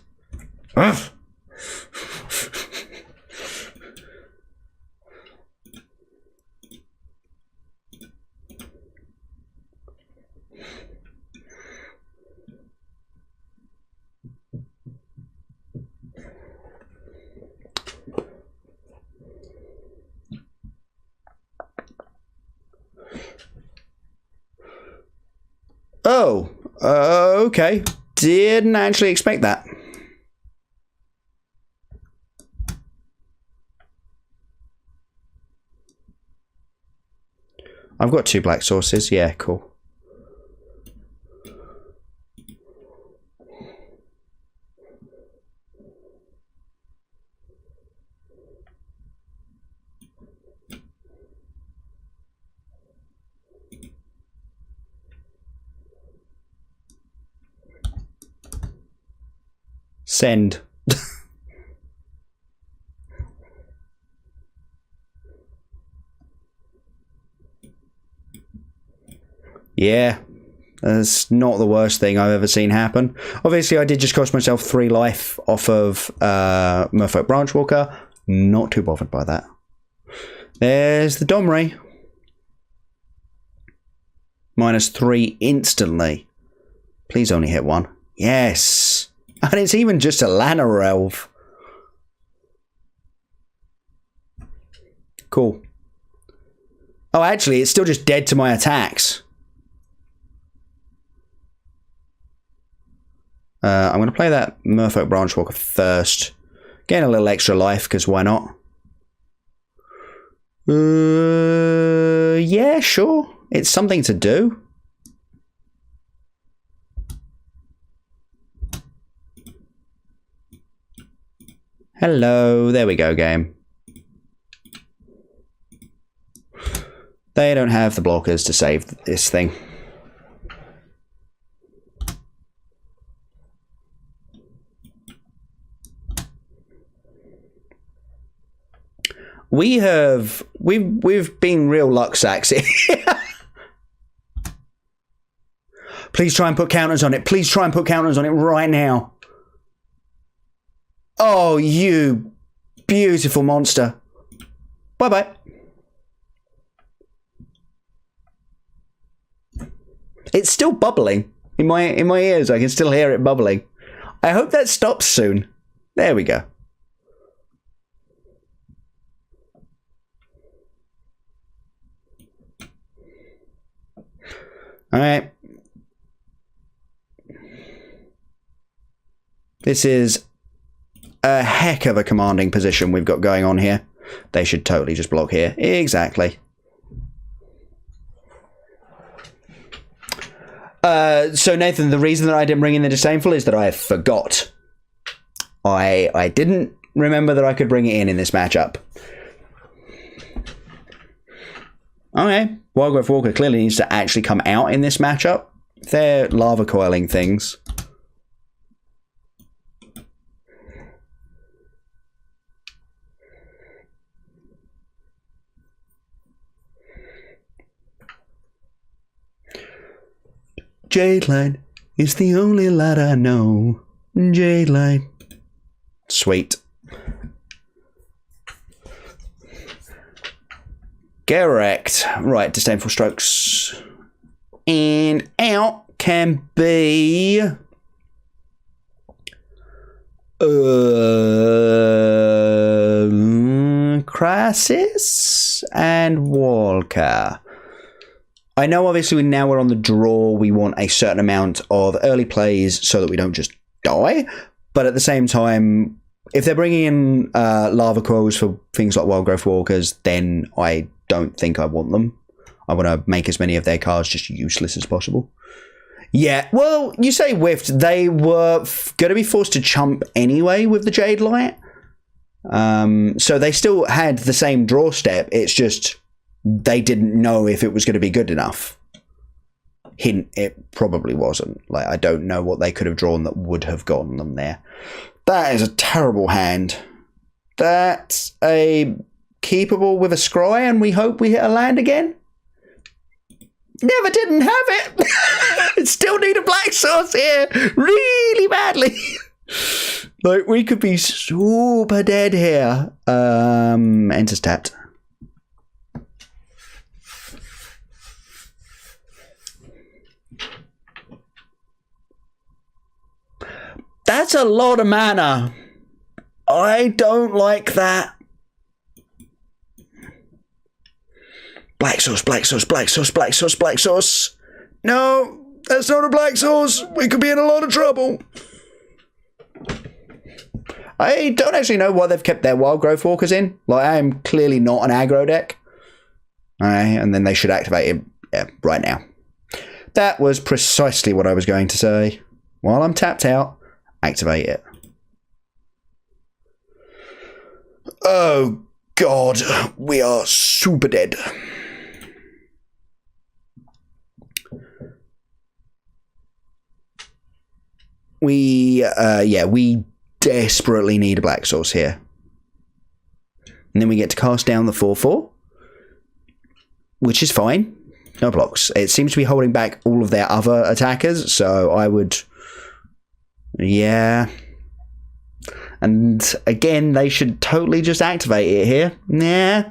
Okay. Didn't actually expect that. I've got 2 black sources. Yeah, cool. Send. Yeah, that's not the worst thing I've ever seen happen. Obviously, I did just cost myself 3 life off of Merfolk Branchwalker. Not too bothered by that. There's the Domri. -3 instantly. Please only hit 1. Yes. And it's even just a Llanowar Elf. Cool. Oh, actually, it's still just dead to my attacks. I'm going to play that Merfolk Branchwalker first. Gain a little extra life, because why not? Yeah, sure. It's something to do. Hello. There we go, game. They don't have the blockers to save this thing. We've been real luck sacks here. Please try and put counters on it. Please try and put counters on it right now. Oh, you beautiful monster. Bye-bye. It's still bubbling in my ears. I can still hear it bubbling. I hope that stops soon. There we go. All right. This is a heck of a commanding position we've got going on here. They should totally just block here. Exactly. So Nathan, the reason that I didn't bring in the Disdainful is that I forgot. I didn't remember that I could bring it in this matchup. Okay, Wildgrowth Walker clearly needs to actually come out in this matchup. They're lava coiling things. Jade Light is the only light I know. Jade Light. Sweet. Correct. Right, Disdainful Strokes. And out can be... Crisis and Walker. I know obviously now we're on the draw, we want a certain amount of early plays so that we don't just die, but at the same time, if they're bringing in lava coils for things like Wildgrowth Walkers, then I don't think I want them. I want to make as many of their cards just useless as possible. Yeah, well, you say whiffed. They were going to be forced to chump anyway with the Jade Light. So they still had the same draw step. It's just they didn't know if it was going to be good enough. Hint, it probably wasn't. Like, I don't know what they could have drawn that would have gotten them there. That is a terrible hand. That's a keepable with a scry, and we hope we hit a land again. Never didn't have it. Still need a black source here really badly. Like, we could be super dead here. Enters tapped. That's a lot of mana. I don't like that. Black sauce, black sauce, black sauce, black sauce, black sauce. No, That's not a black source. We could be in a lot of trouble. I don't actually know why they've kept their wild growth walkers in. Like, I am clearly not an aggro deck. And then they should activate it right now. That was precisely what I was going to say. While I'm tapped out, activate it. Oh, God. We are super dead. We desperately need a black source here. And then we get to cast down the 4/4, which is fine. No blocks. It seems to be holding back all of their other attackers, so I would... Yeah. And again, they should totally just activate it here. Nah.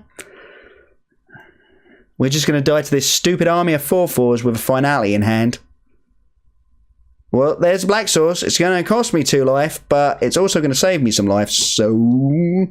We're just going to die to this stupid army of 4/4s with a finale in hand. Well, there's a black source. It's going to cost me 2 life, but it's also going to save me some life, so...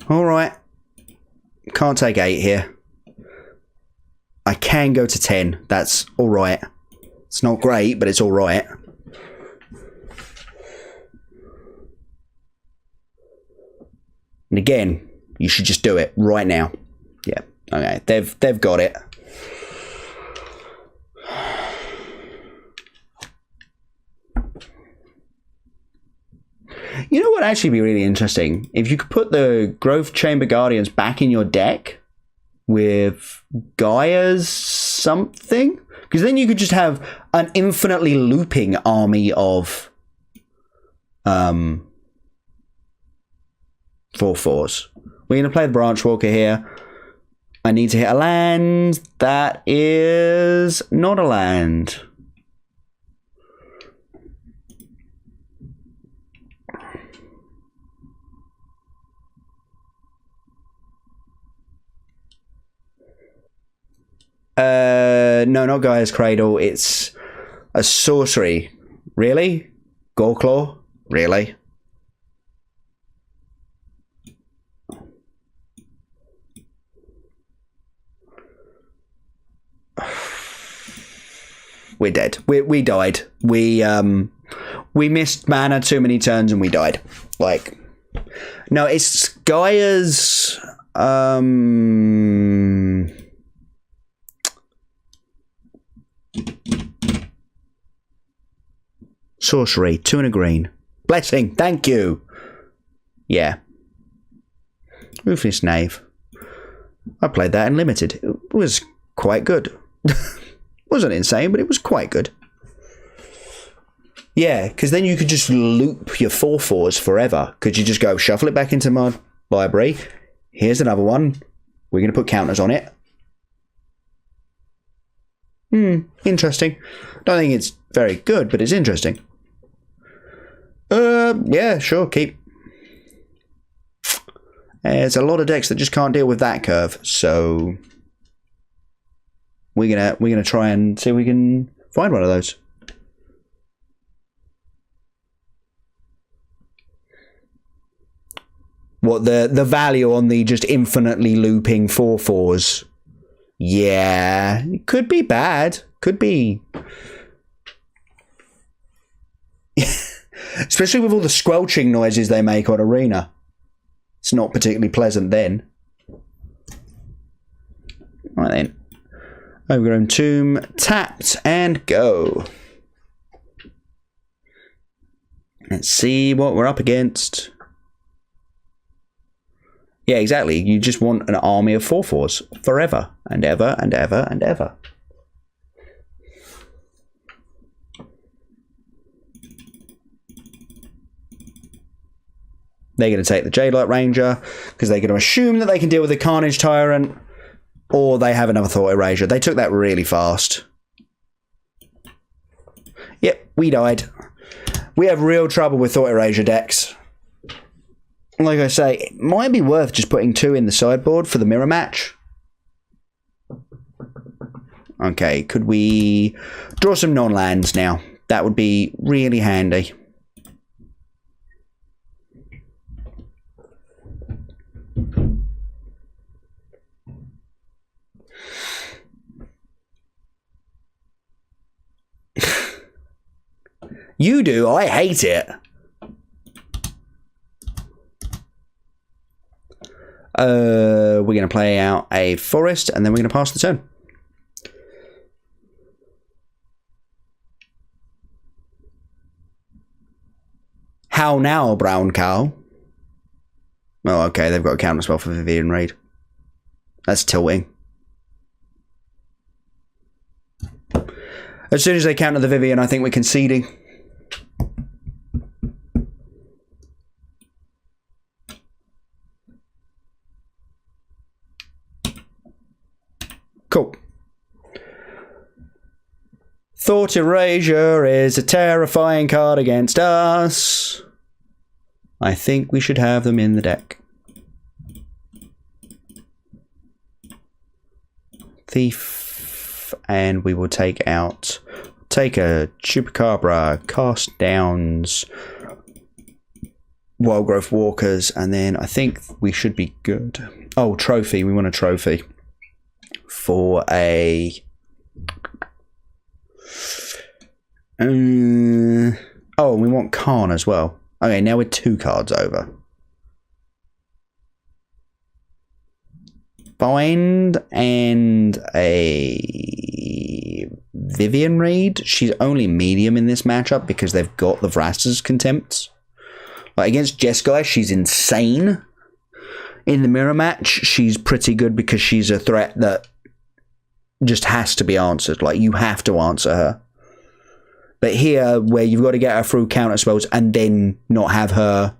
Alright. Can't take 8 here. I can go to 10. That's alright. It's not great, but it's alright. And again, you should just do it right now. Yeah. Okay. They've got it. You know what would actually be really interesting? If you could put the Growth Chamber Guardians back in your deck with Gaia's something? Because then you could just have an infinitely looping army of 4/4s. We're going to play the Branch Walker here. I need to hit a land. That is not a land. No, not Gaia's Cradle. It's a sorcery. Really? Goreclaw? Really? We're dead. We died. We missed mana too many turns and we died. Like, no, it's Gaia's sorcery, 2 and a green. Blessing, thank you. Yeah. Ruthless Knave. I played that in Limited. It was quite good. Wasn't insane, but it was quite good. Yeah, because then you could just loop your 4/4s forever. Could you just go shuffle it back into my library? Here's another one. We're going to put counters on it. Interesting. Don't think it's very good, but it's interesting. Yeah, sure, keep. There's a lot of decks that just can't deal with that curve, so we're gonna try and see if we can find one of those. What the value on the just infinitely looping 4/4s? Yeah, it could be bad. Could be. Especially with all the squelching noises they make on Arena. It's not particularly pleasant then. Right then. Overgrown Tomb, tapped and go. Let's see what we're up against. Yeah, exactly. You just want an army of 4/4s forever and ever and ever and ever. They're going to take the Jadelight Ranger because they're going to assume that they can deal with the Carnage Tyrant, or they have another Thought Erasure. They took that really fast. Yep, we died. We have real trouble with Thought Erasure decks. like I say, it might be worth just putting 2 in the sideboard for the mirror match. Okay, could we draw some non-lands now? That would be really handy. You do, I hate it. We're going to play out a forest, and then we're going to pass the turn. How now, brown cow? Oh, okay, they've got a counter spell for Vivian Raid. That's tilting. As soon as they counter the Vivian, I think we're conceding. Cool. Thought Erasure is a terrifying card against us. I think we should have them in the deck. Thief, and we will take a Chupacabra, Cast Downs, Wild Growth Walkers, and then I think we should be good. Oh, trophy. We want a trophy for a... oh, we want Khan as well. Okay, now we're 2 cards over. Bind and a Vivian Raid. She's only medium in this matchup because they've got the Vrasta's Contempts. Like against Jeskai, she's insane. In the mirror match, she's pretty good because she's a threat that just has to be answered. Like, you have to answer her. But here, where you've got to get her through counter spells and then not have her...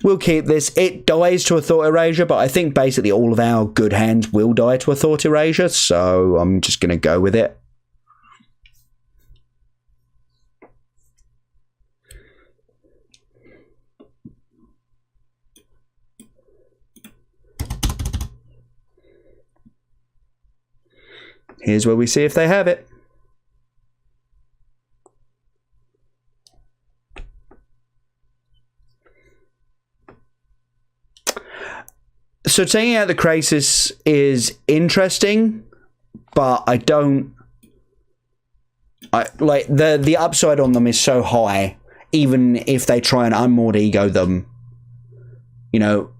we'll keep this. It dies to a Thought Erasure, but I think basically all of our good hands will die to a Thought Erasure, so I'm just going to go with it. Here's where we see if they have it. So taking out the Crisis is interesting, but I don't... like the upside on them is so high, even if they try and unmoored ego them, you know,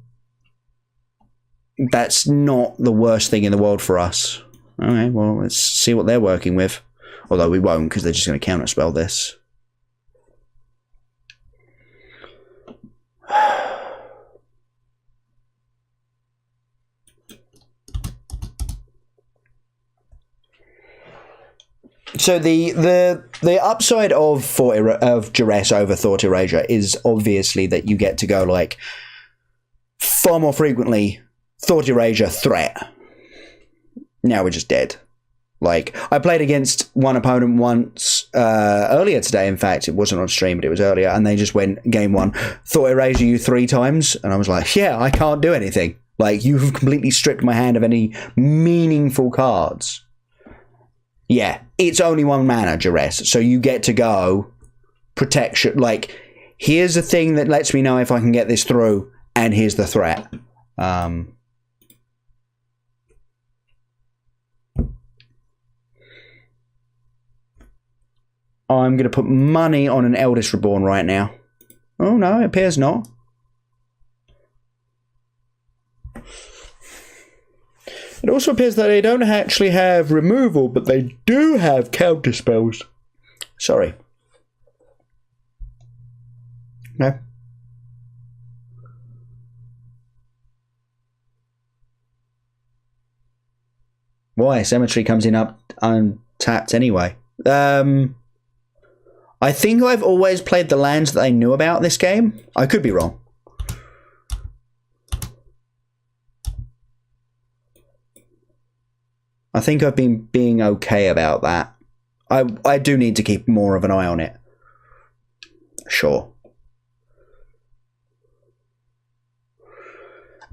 that's not the worst thing in the world for us. Okay, well, let's see what they're working with. Although we won't, because they're just going to counterspell this. So the upside of Duress over Thought Erasure is obviously that you get to go like far more frequently Thought Erasure threat. Now we're just dead. Like, I played against one opponent once earlier today, in fact. It wasn't on stream, but it was earlier, and they just went, game 1, Thought Erasure you 3 times, and I was like, yeah, I can't do anything. Like, you've completely stripped my hand of any meaningful cards. Yeah, it's only 1 mana, Duress, so you get to go protection. Like, here's the thing that lets me know if I can get this through, and here's the threat. I'm going to put money on an Eldest Reborn right now. Oh, no, it appears not. It also appears that they don't actually have removal, but they do have counter spells. Sorry. No. Why? Cemetery comes in up untapped anyway. I think I've always played the lands that I knew about this game. I could be wrong. I think I've been being okay about that. I do need to keep more of an eye on it. Sure.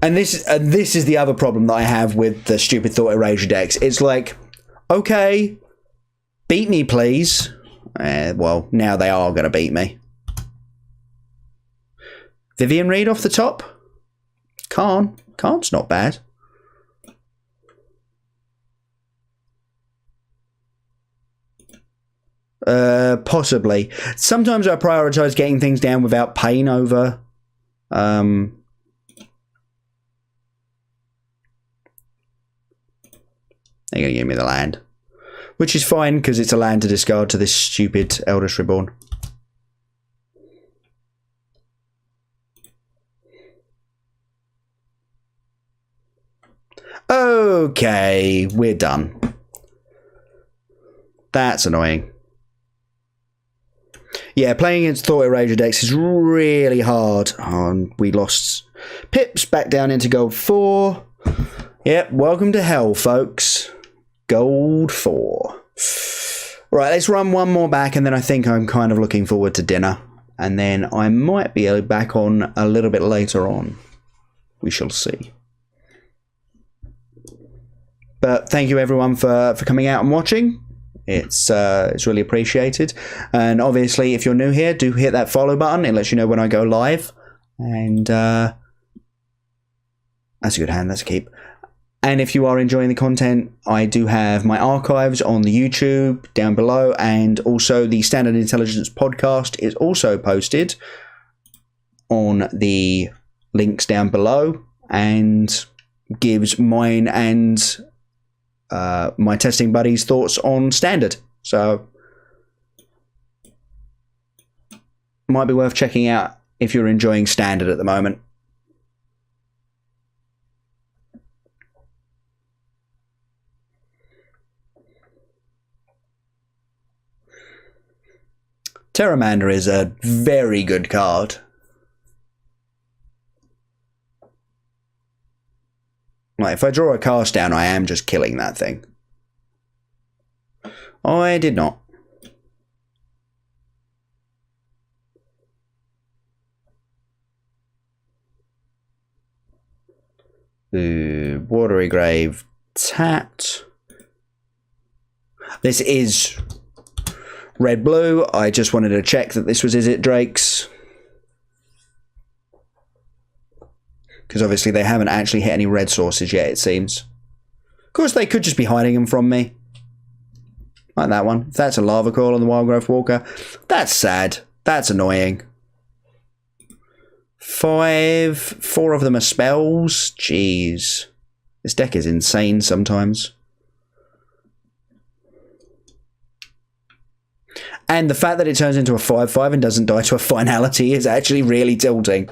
And this is the other problem that I have with the stupid Thought Erasure decks. It's like, okay, beat me, please. Well, now they are going to beat me. Vivian Reed off the top? Khan's not bad. Possibly. Sometimes I prioritize getting things down without pain over they're going to give me the land, which is fine because it's a land to discard to this stupid Eldest Reborn. Okay, we're done. That's annoying. Yeah, playing against Thought Erasure decks is really hard. Oh, we lost pips back down into gold 4. Yep, welcome to hell, folks. Gold 4. Right, let's run one more back, and then I think I'm kind of looking forward to dinner. And then I might be back on a little bit later on. We shall see. But thank you everyone for coming out and watching. It's really appreciated. And obviously, if you're new here, do hit that follow button. It lets you know when I go live. And that's a good hand. That's a keep. And if you are enjoying the content, I do have my archives on the YouTube down below. And also the Standard Intelligence podcast is also posted on the links down below. And gives mine and my testing buddies' thoughts on Standard. So might be worth checking out if you're enjoying Standard at the moment. Pteramander is a very good card. Like, if I draw a cast down, I am just killing that thing. I did not. Watery Grave tapped. This is red-blue. I just wanted to check that this was Is It Drake's. Because obviously they haven't actually hit any red sources yet, it seems. Of course, they could just be hiding them from me. Like that one. If that's a Lava Coil on the Wild Growth Walker, that's sad. That's annoying. 5. 4 of them are spells. Jeez. This deck is insane sometimes. And the fact that it turns into a 5/5 and doesn't die to a finality is actually really tilting.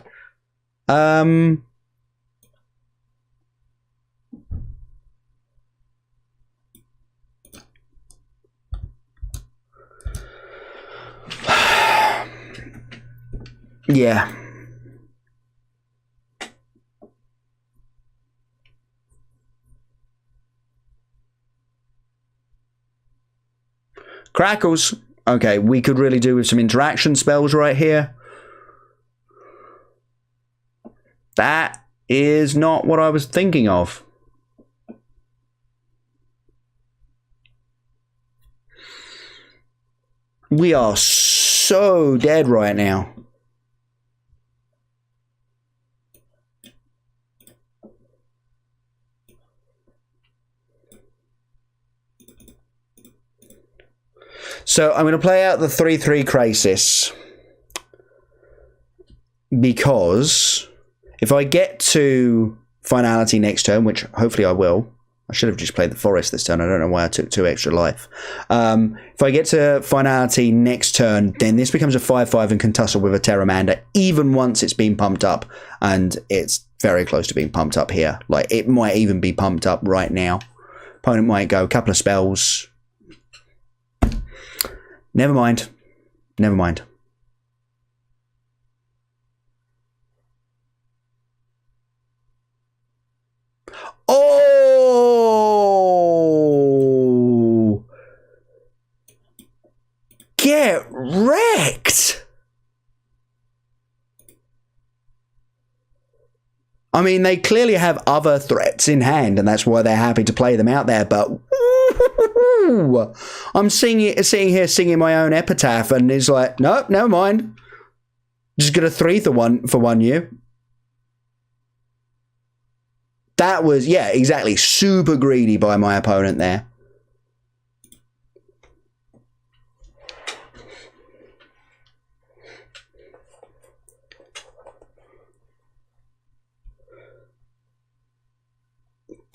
Yeah. Crackles. Okay, we could really do with some interaction spells right here. That is not what I was thinking of. We are so dead right now. So I'm going to play out the 3/3 Crisis, because if I get to finality next turn, which hopefully I will, I should have just played the Forest this turn. I don't know why I took 2 extra life. If I get to finality next turn, then this becomes a 5/5 and can tussle with a Pteramander, even once it's been pumped up, and it's very close to being pumped up here. Like, it might even be pumped up right now. Opponent might go a couple of spells. Never mind. Never mind. Oh! wrecked. I mean, they clearly have other threats in hand, and that's why they're happy to play them out there, but I'm sitting here singing my own epitaph, and it's like, nope, never mind. Just gonna 3 for one you. That was, yeah, exactly, super greedy by my opponent there.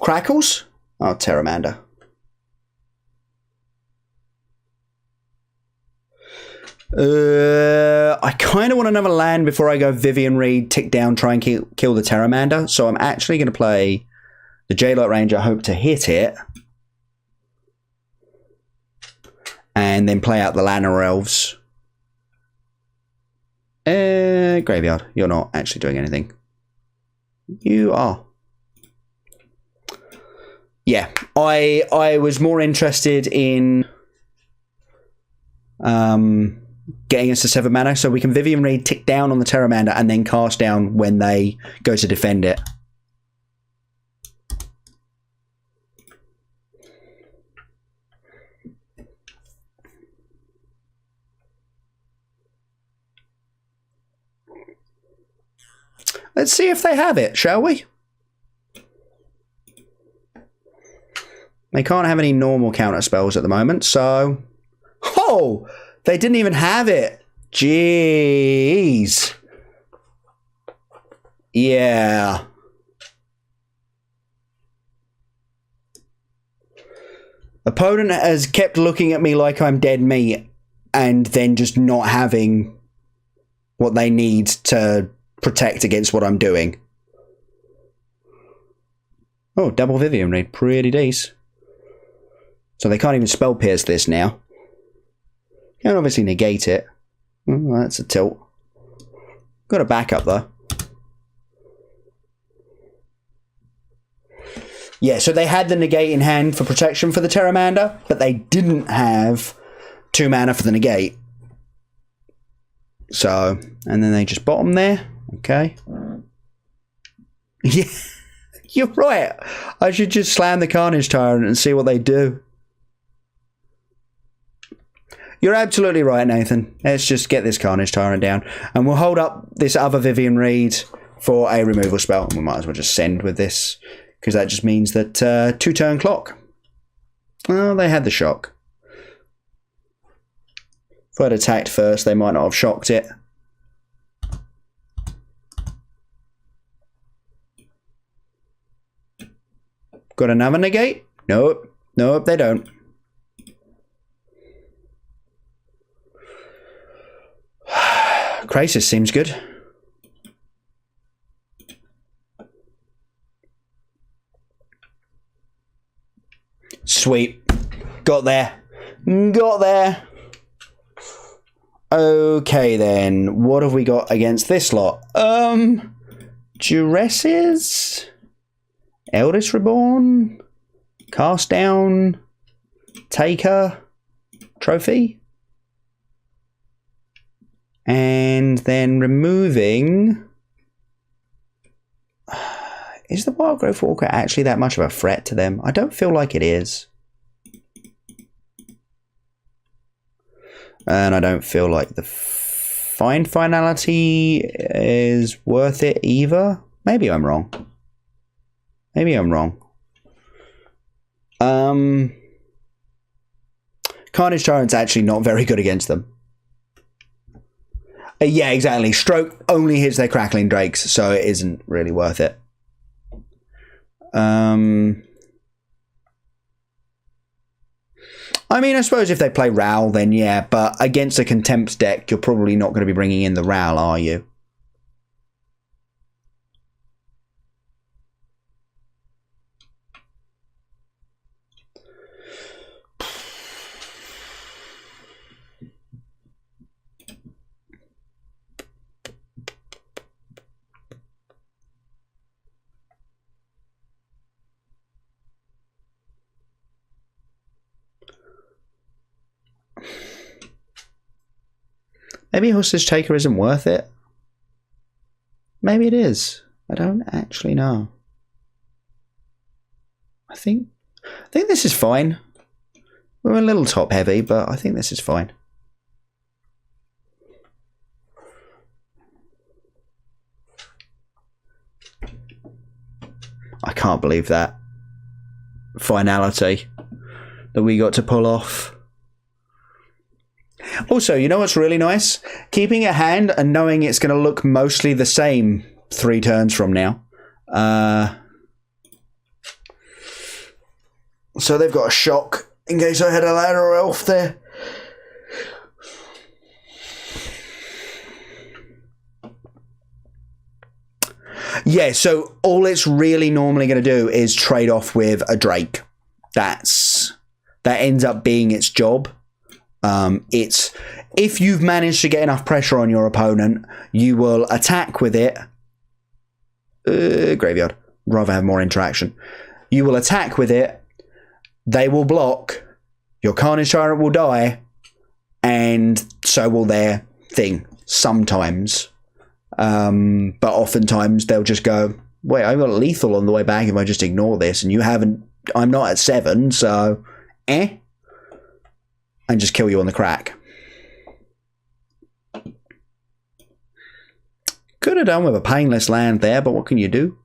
Crackles? Oh, Terramander. I kind of want another land before I go Vivian Reed, tick down, try and kill the Terramander. So I'm actually going to play the J-Light Ranger, hope to hit it. And then play out the Lanner Elves. Graveyard, you're not actually doing anything. You are. Yeah, I was more interested in getting us to 7 mana so we can Vivian Reed, tick down on the Terramander, and then cast down when they go to defend it. Let's see if they have it, shall we? They can't have any normal counter spells at the moment, so... Oh! They didn't even have it! Jeez! Yeah. Opponent has kept looking at me like I'm dead meat, and then just not having what they need to protect against what I'm doing. Oh, double Vivian Reed, pretty decent. So they can't even spell pierce this now. Can obviously negate it. Oh, that's a tilt. Got a backup though. Yeah, so they had the negate in hand for protection for the Terramander, but they didn't have 2 mana for the negate. So, and then they just bottom there. Okay. Yeah, you're right. I should just slam the Carnage Tyrant and see what they do. You're absolutely right, Nathan. Let's just get this Carnage Tyrant down. And we'll hold up this other Vivian Reed for a removal spell. We might as well just send with this, because that just means that 2-turn clock. Oh, they had the shock. If I'd attacked first, they might not have shocked it. Got another negate? Nope. Nope, they don't. Crisis seems good. Sweet. Got there. Got there. Okay then. What have we got against this lot? Duresses? Eldest Reborn? Cast Down? Taker? Trophy? And then removing... Is the Wildgrowth Walker actually that much of a threat to them? I don't feel like it is. And I don't feel like the Find Finality is worth it either. Maybe I'm wrong. Maybe I'm wrong. Carnage Tyrant's actually not very good against them. Yeah, exactly. Stroke only hits their Crackling Drakes, so it isn't really worth it. I mean, I suppose if they play Ral, then yeah, but against a Contempt deck, you're probably not going to be bringing in the Ral, are you? Maybe Hostage Taker isn't worth it. Maybe it is. I don't actually know. I think this is fine. We're a little top heavy, but I think this is fine. I can't believe that finality that we got to pull off. Also, you know what's really nice? Keeping a hand and knowing it's going to look mostly the same 3 turns from now. So they've got a shock in case I had a ladder or elf there. Yeah, so all it's really normally going to do is trade off with a Drake. That ends up being its job. It's if you've managed to get enough pressure on your opponent, you will attack with it. Graveyard. Rather have more interaction. You will attack with it. They will block. Your Carnage Tyrant will die, and so will their thing. Sometimes. But oftentimes they'll just go, wait, I got lethal on the way back if I just ignore this, and you haven't, I'm not at 7, so and just kill you on the crack. Could have done with a painless land there, but what can you do?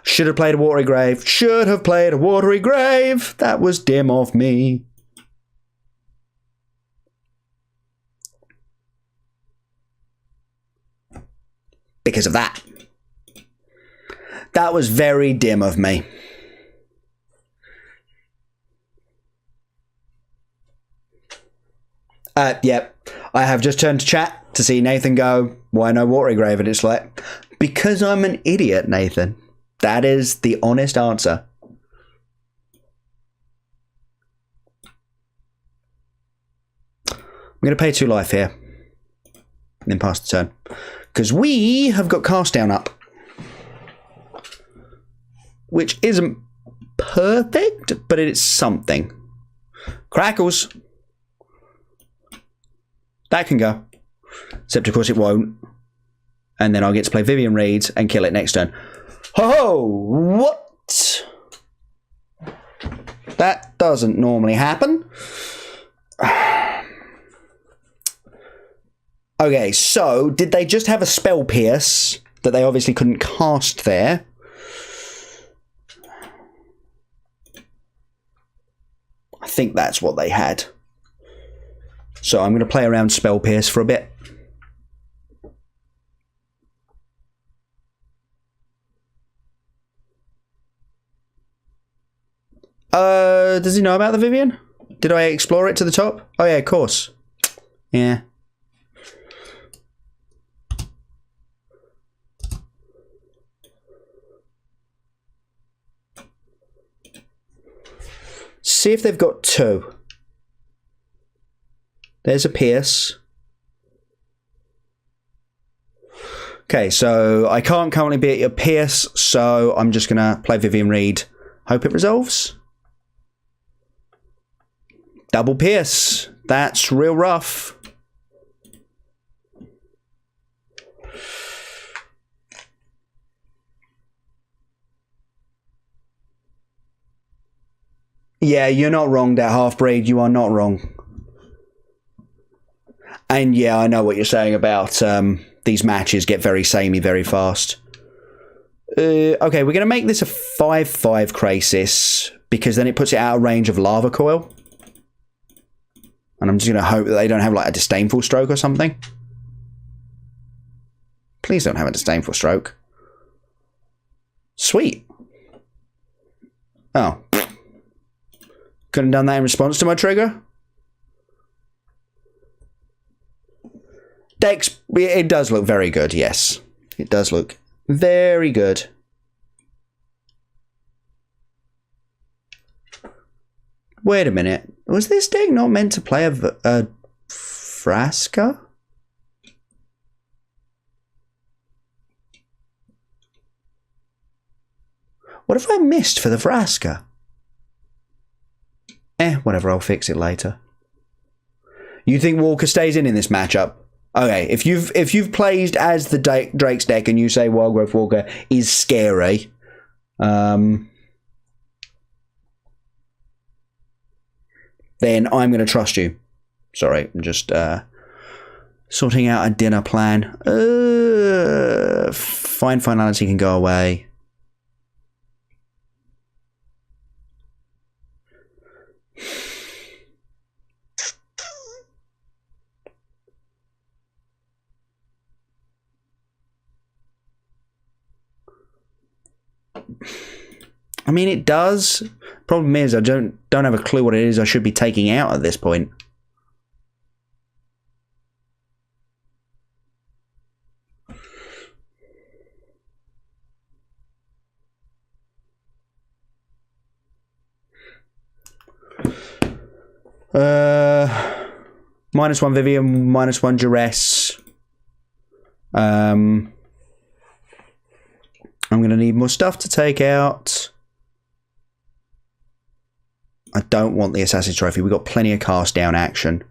Should have played a Watery Grave. Should have played a Watery Grave. That was dim of me. Because of that. That was very dim of me. Yep. I have just turned to chat to see Nathan go, why no Watery Grave? And it's like, because I'm an idiot, Nathan. That is the honest answer. I'm going to pay 2 life here. And then pass the turn. Because we have got Cast Down up. Which isn't perfect, but it's something. Crackles. That can go. Except, of course, it won't. And then I'll get to play Vivian Reed and kill it next turn. Ho-ho! What? That doesn't normally happen. Okay, so did they just have a Spell Pierce that they obviously couldn't cast there? I think that's what they had. So I'm going to play around Spell Pierce for a bit. Does he know about the Vivian? Did I explore it to the top? Oh yeah, of course. Yeah. See if they've got 2. There's a Pierce. Okay, so I can't currently be at your Pierce, so I'm just going to play Vivian Reed. Hope it resolves. Double Pierce. That's real rough. Yeah, you're not wrong there, Half-Breed. You are not wrong. And yeah, I know what you're saying about these matches get very samey very fast. Okay, we're going to make this a 5/5 Crisis, because then it puts it out of range of Lava Coil. And I'm just going to hope that they don't have like a Disdainful Stroke or something. Please don't have a Disdainful Stroke. Sweet. Oh. Couldn't have done that in response to my trigger. Dex, it does look very good, yes. It does look very good. Wait a minute. Was this deck not meant to play a Vraska? What have I missed for the Vraska? Whatever, I'll fix it later. You think Walker stays in this matchup? Okay, if you've played as the Drake's deck and you say Wildgrowth Walker is scary, then I'm going to trust you. Sorry, I'm just sorting out a dinner plan. Fine finality can go away. I mean, it does. Problem is, I don't have a clue what it is I should be taking out at this point. -1 Vivian, -1 Duress. I'm going to need more stuff to take out. I don't want the Assassin's Trophy. We've got plenty of cast down action.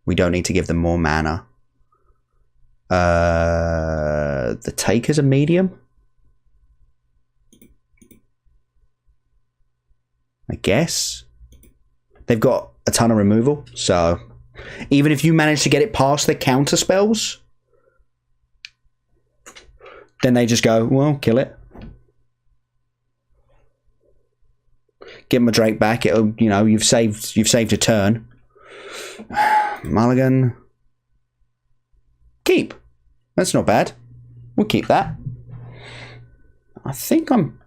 We don't need to give them more mana. The Taker's a medium? I guess. They've got a ton of removal, so even if you manage to get it past the counter spells, then they just go, well, kill it. Get my Drake back. It'll, you know, you've saved a turn. Mulligan. Keep. That's not bad. We'll keep that. I think I'm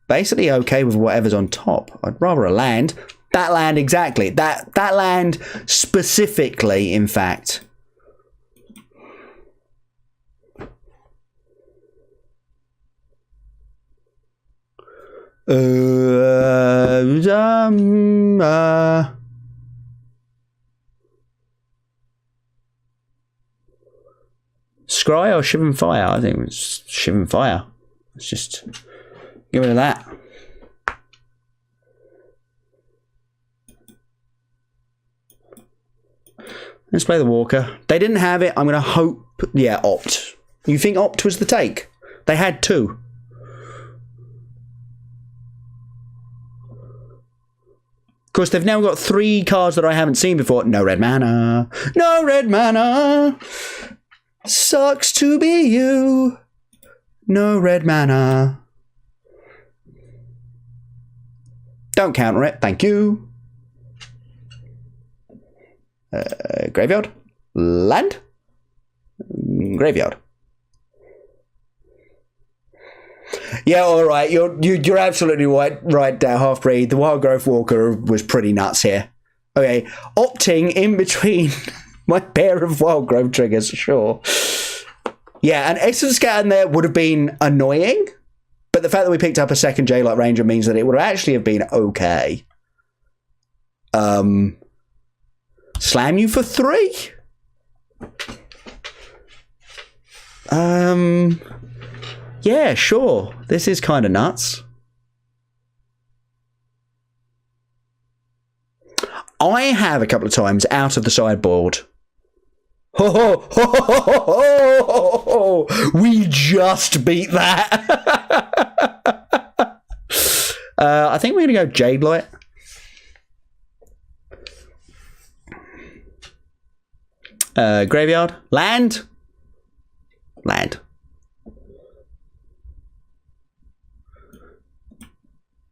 basically okay with whatever's on top. I'd rather a land. That land, exactly. That land specifically, in fact. Scry or Shivan Fire? I think it's Shivan Fire. Let's just get rid of that. Let's play the Walker. They didn't have it. I'm going to hope... Yeah, Opt. You think Opt was the take? They had two. Of course, they've now got 3 cards that I haven't seen before. No red mana. No red mana. Sucks to be you. No red mana. Don't counter it. Thank you. Graveyard. Land. Graveyard. Yeah, all right. You're absolutely right there, Half-Breed. The Wildgrowth Walker was pretty nuts here. Okay, opting in between my pair of Wildgrowth triggers, sure. Yeah, an Essence Scat in there would have been annoying, but the fact that we picked up a second J-Light Ranger means that it would actually have been okay. Slam you for 3? Yeah, sure. This is kind of nuts. I have a couple of times out of the sideboard. Ho ho ho ho ho ho ho! We just beat that. I think we're gonna go Jade Light. Graveyard. Land.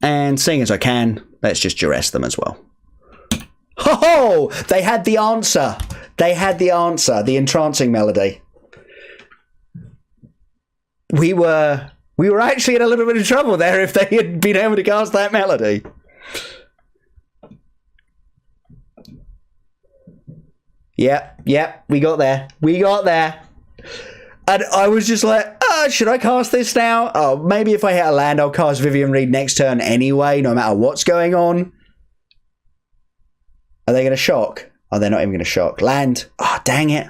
And seeing as I can, let's just duress them as well. Ho ho! They had the answer. They had the answer. The entrancing melody. We were actually in a little bit of trouble there if they had been able to cast that melody. Yep, we got there. And I was just like, should I cast this now? Oh, maybe if I hit a land, I'll cast Vivian Reed next turn anyway, no matter what's going on. Are they going to shock? Oh, they're not even going to shock. Land. Oh, dang it.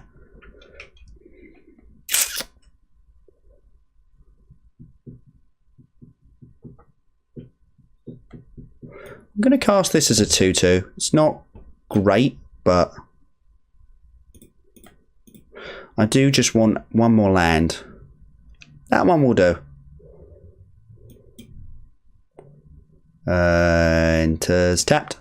I'm going to cast this as a 2/2. It's not great, but I do just want one more land. That one will do. Enters tapped.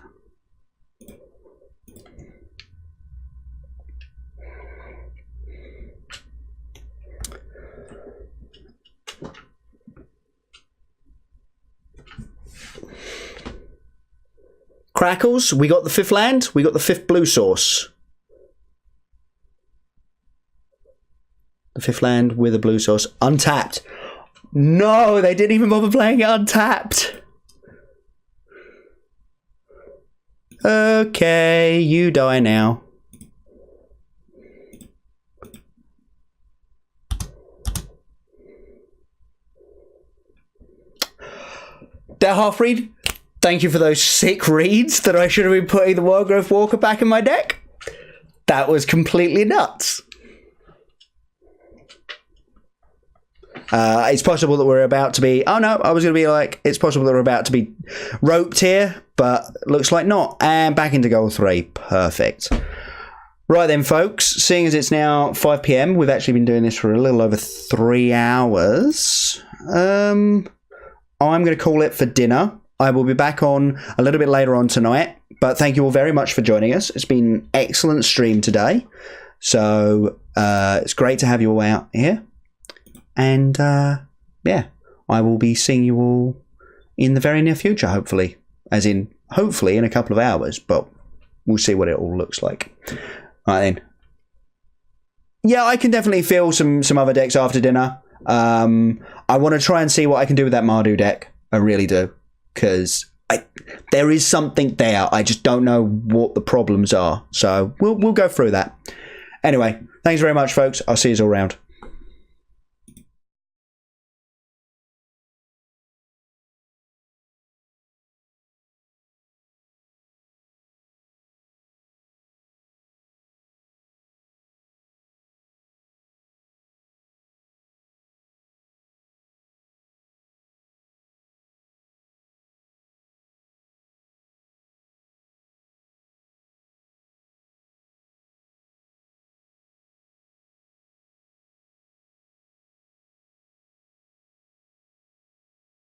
Crackles, we got the 5th land, we got the 5th blue source. The 5th land with a blue source. Untapped. No, they didn't even bother playing it untapped. Okay, you die now. That half read. Thank you for those sick reads that I should have been putting the Wildgrowth Walker back in my deck. That was completely nuts. It's possible that we're about to be... Oh no, I was going to be like, it's possible that we're about to be roped here, but looks like not. And back into goal 3. Perfect. Right then, folks, seeing as it's now 5 PM, we've actually been doing this for a little over 3 hours. I'm going to call it for dinner. I will be back on a little bit later on tonight, but thank you all very much for joining us. It's been an excellent stream today. So it's great to have you all out here. And yeah, I will be seeing you all in the very near future, hopefully. As in, hopefully in a couple of hours, but we'll see what it all looks like. All right then. Yeah, I can definitely feel some other decks after dinner. I want to try and see what I can do with that Mardu deck. I really do. Because there is something there. I just don't know what the problems are. So we'll go through that. Anyway, thanks very much, folks. I'll see you all around.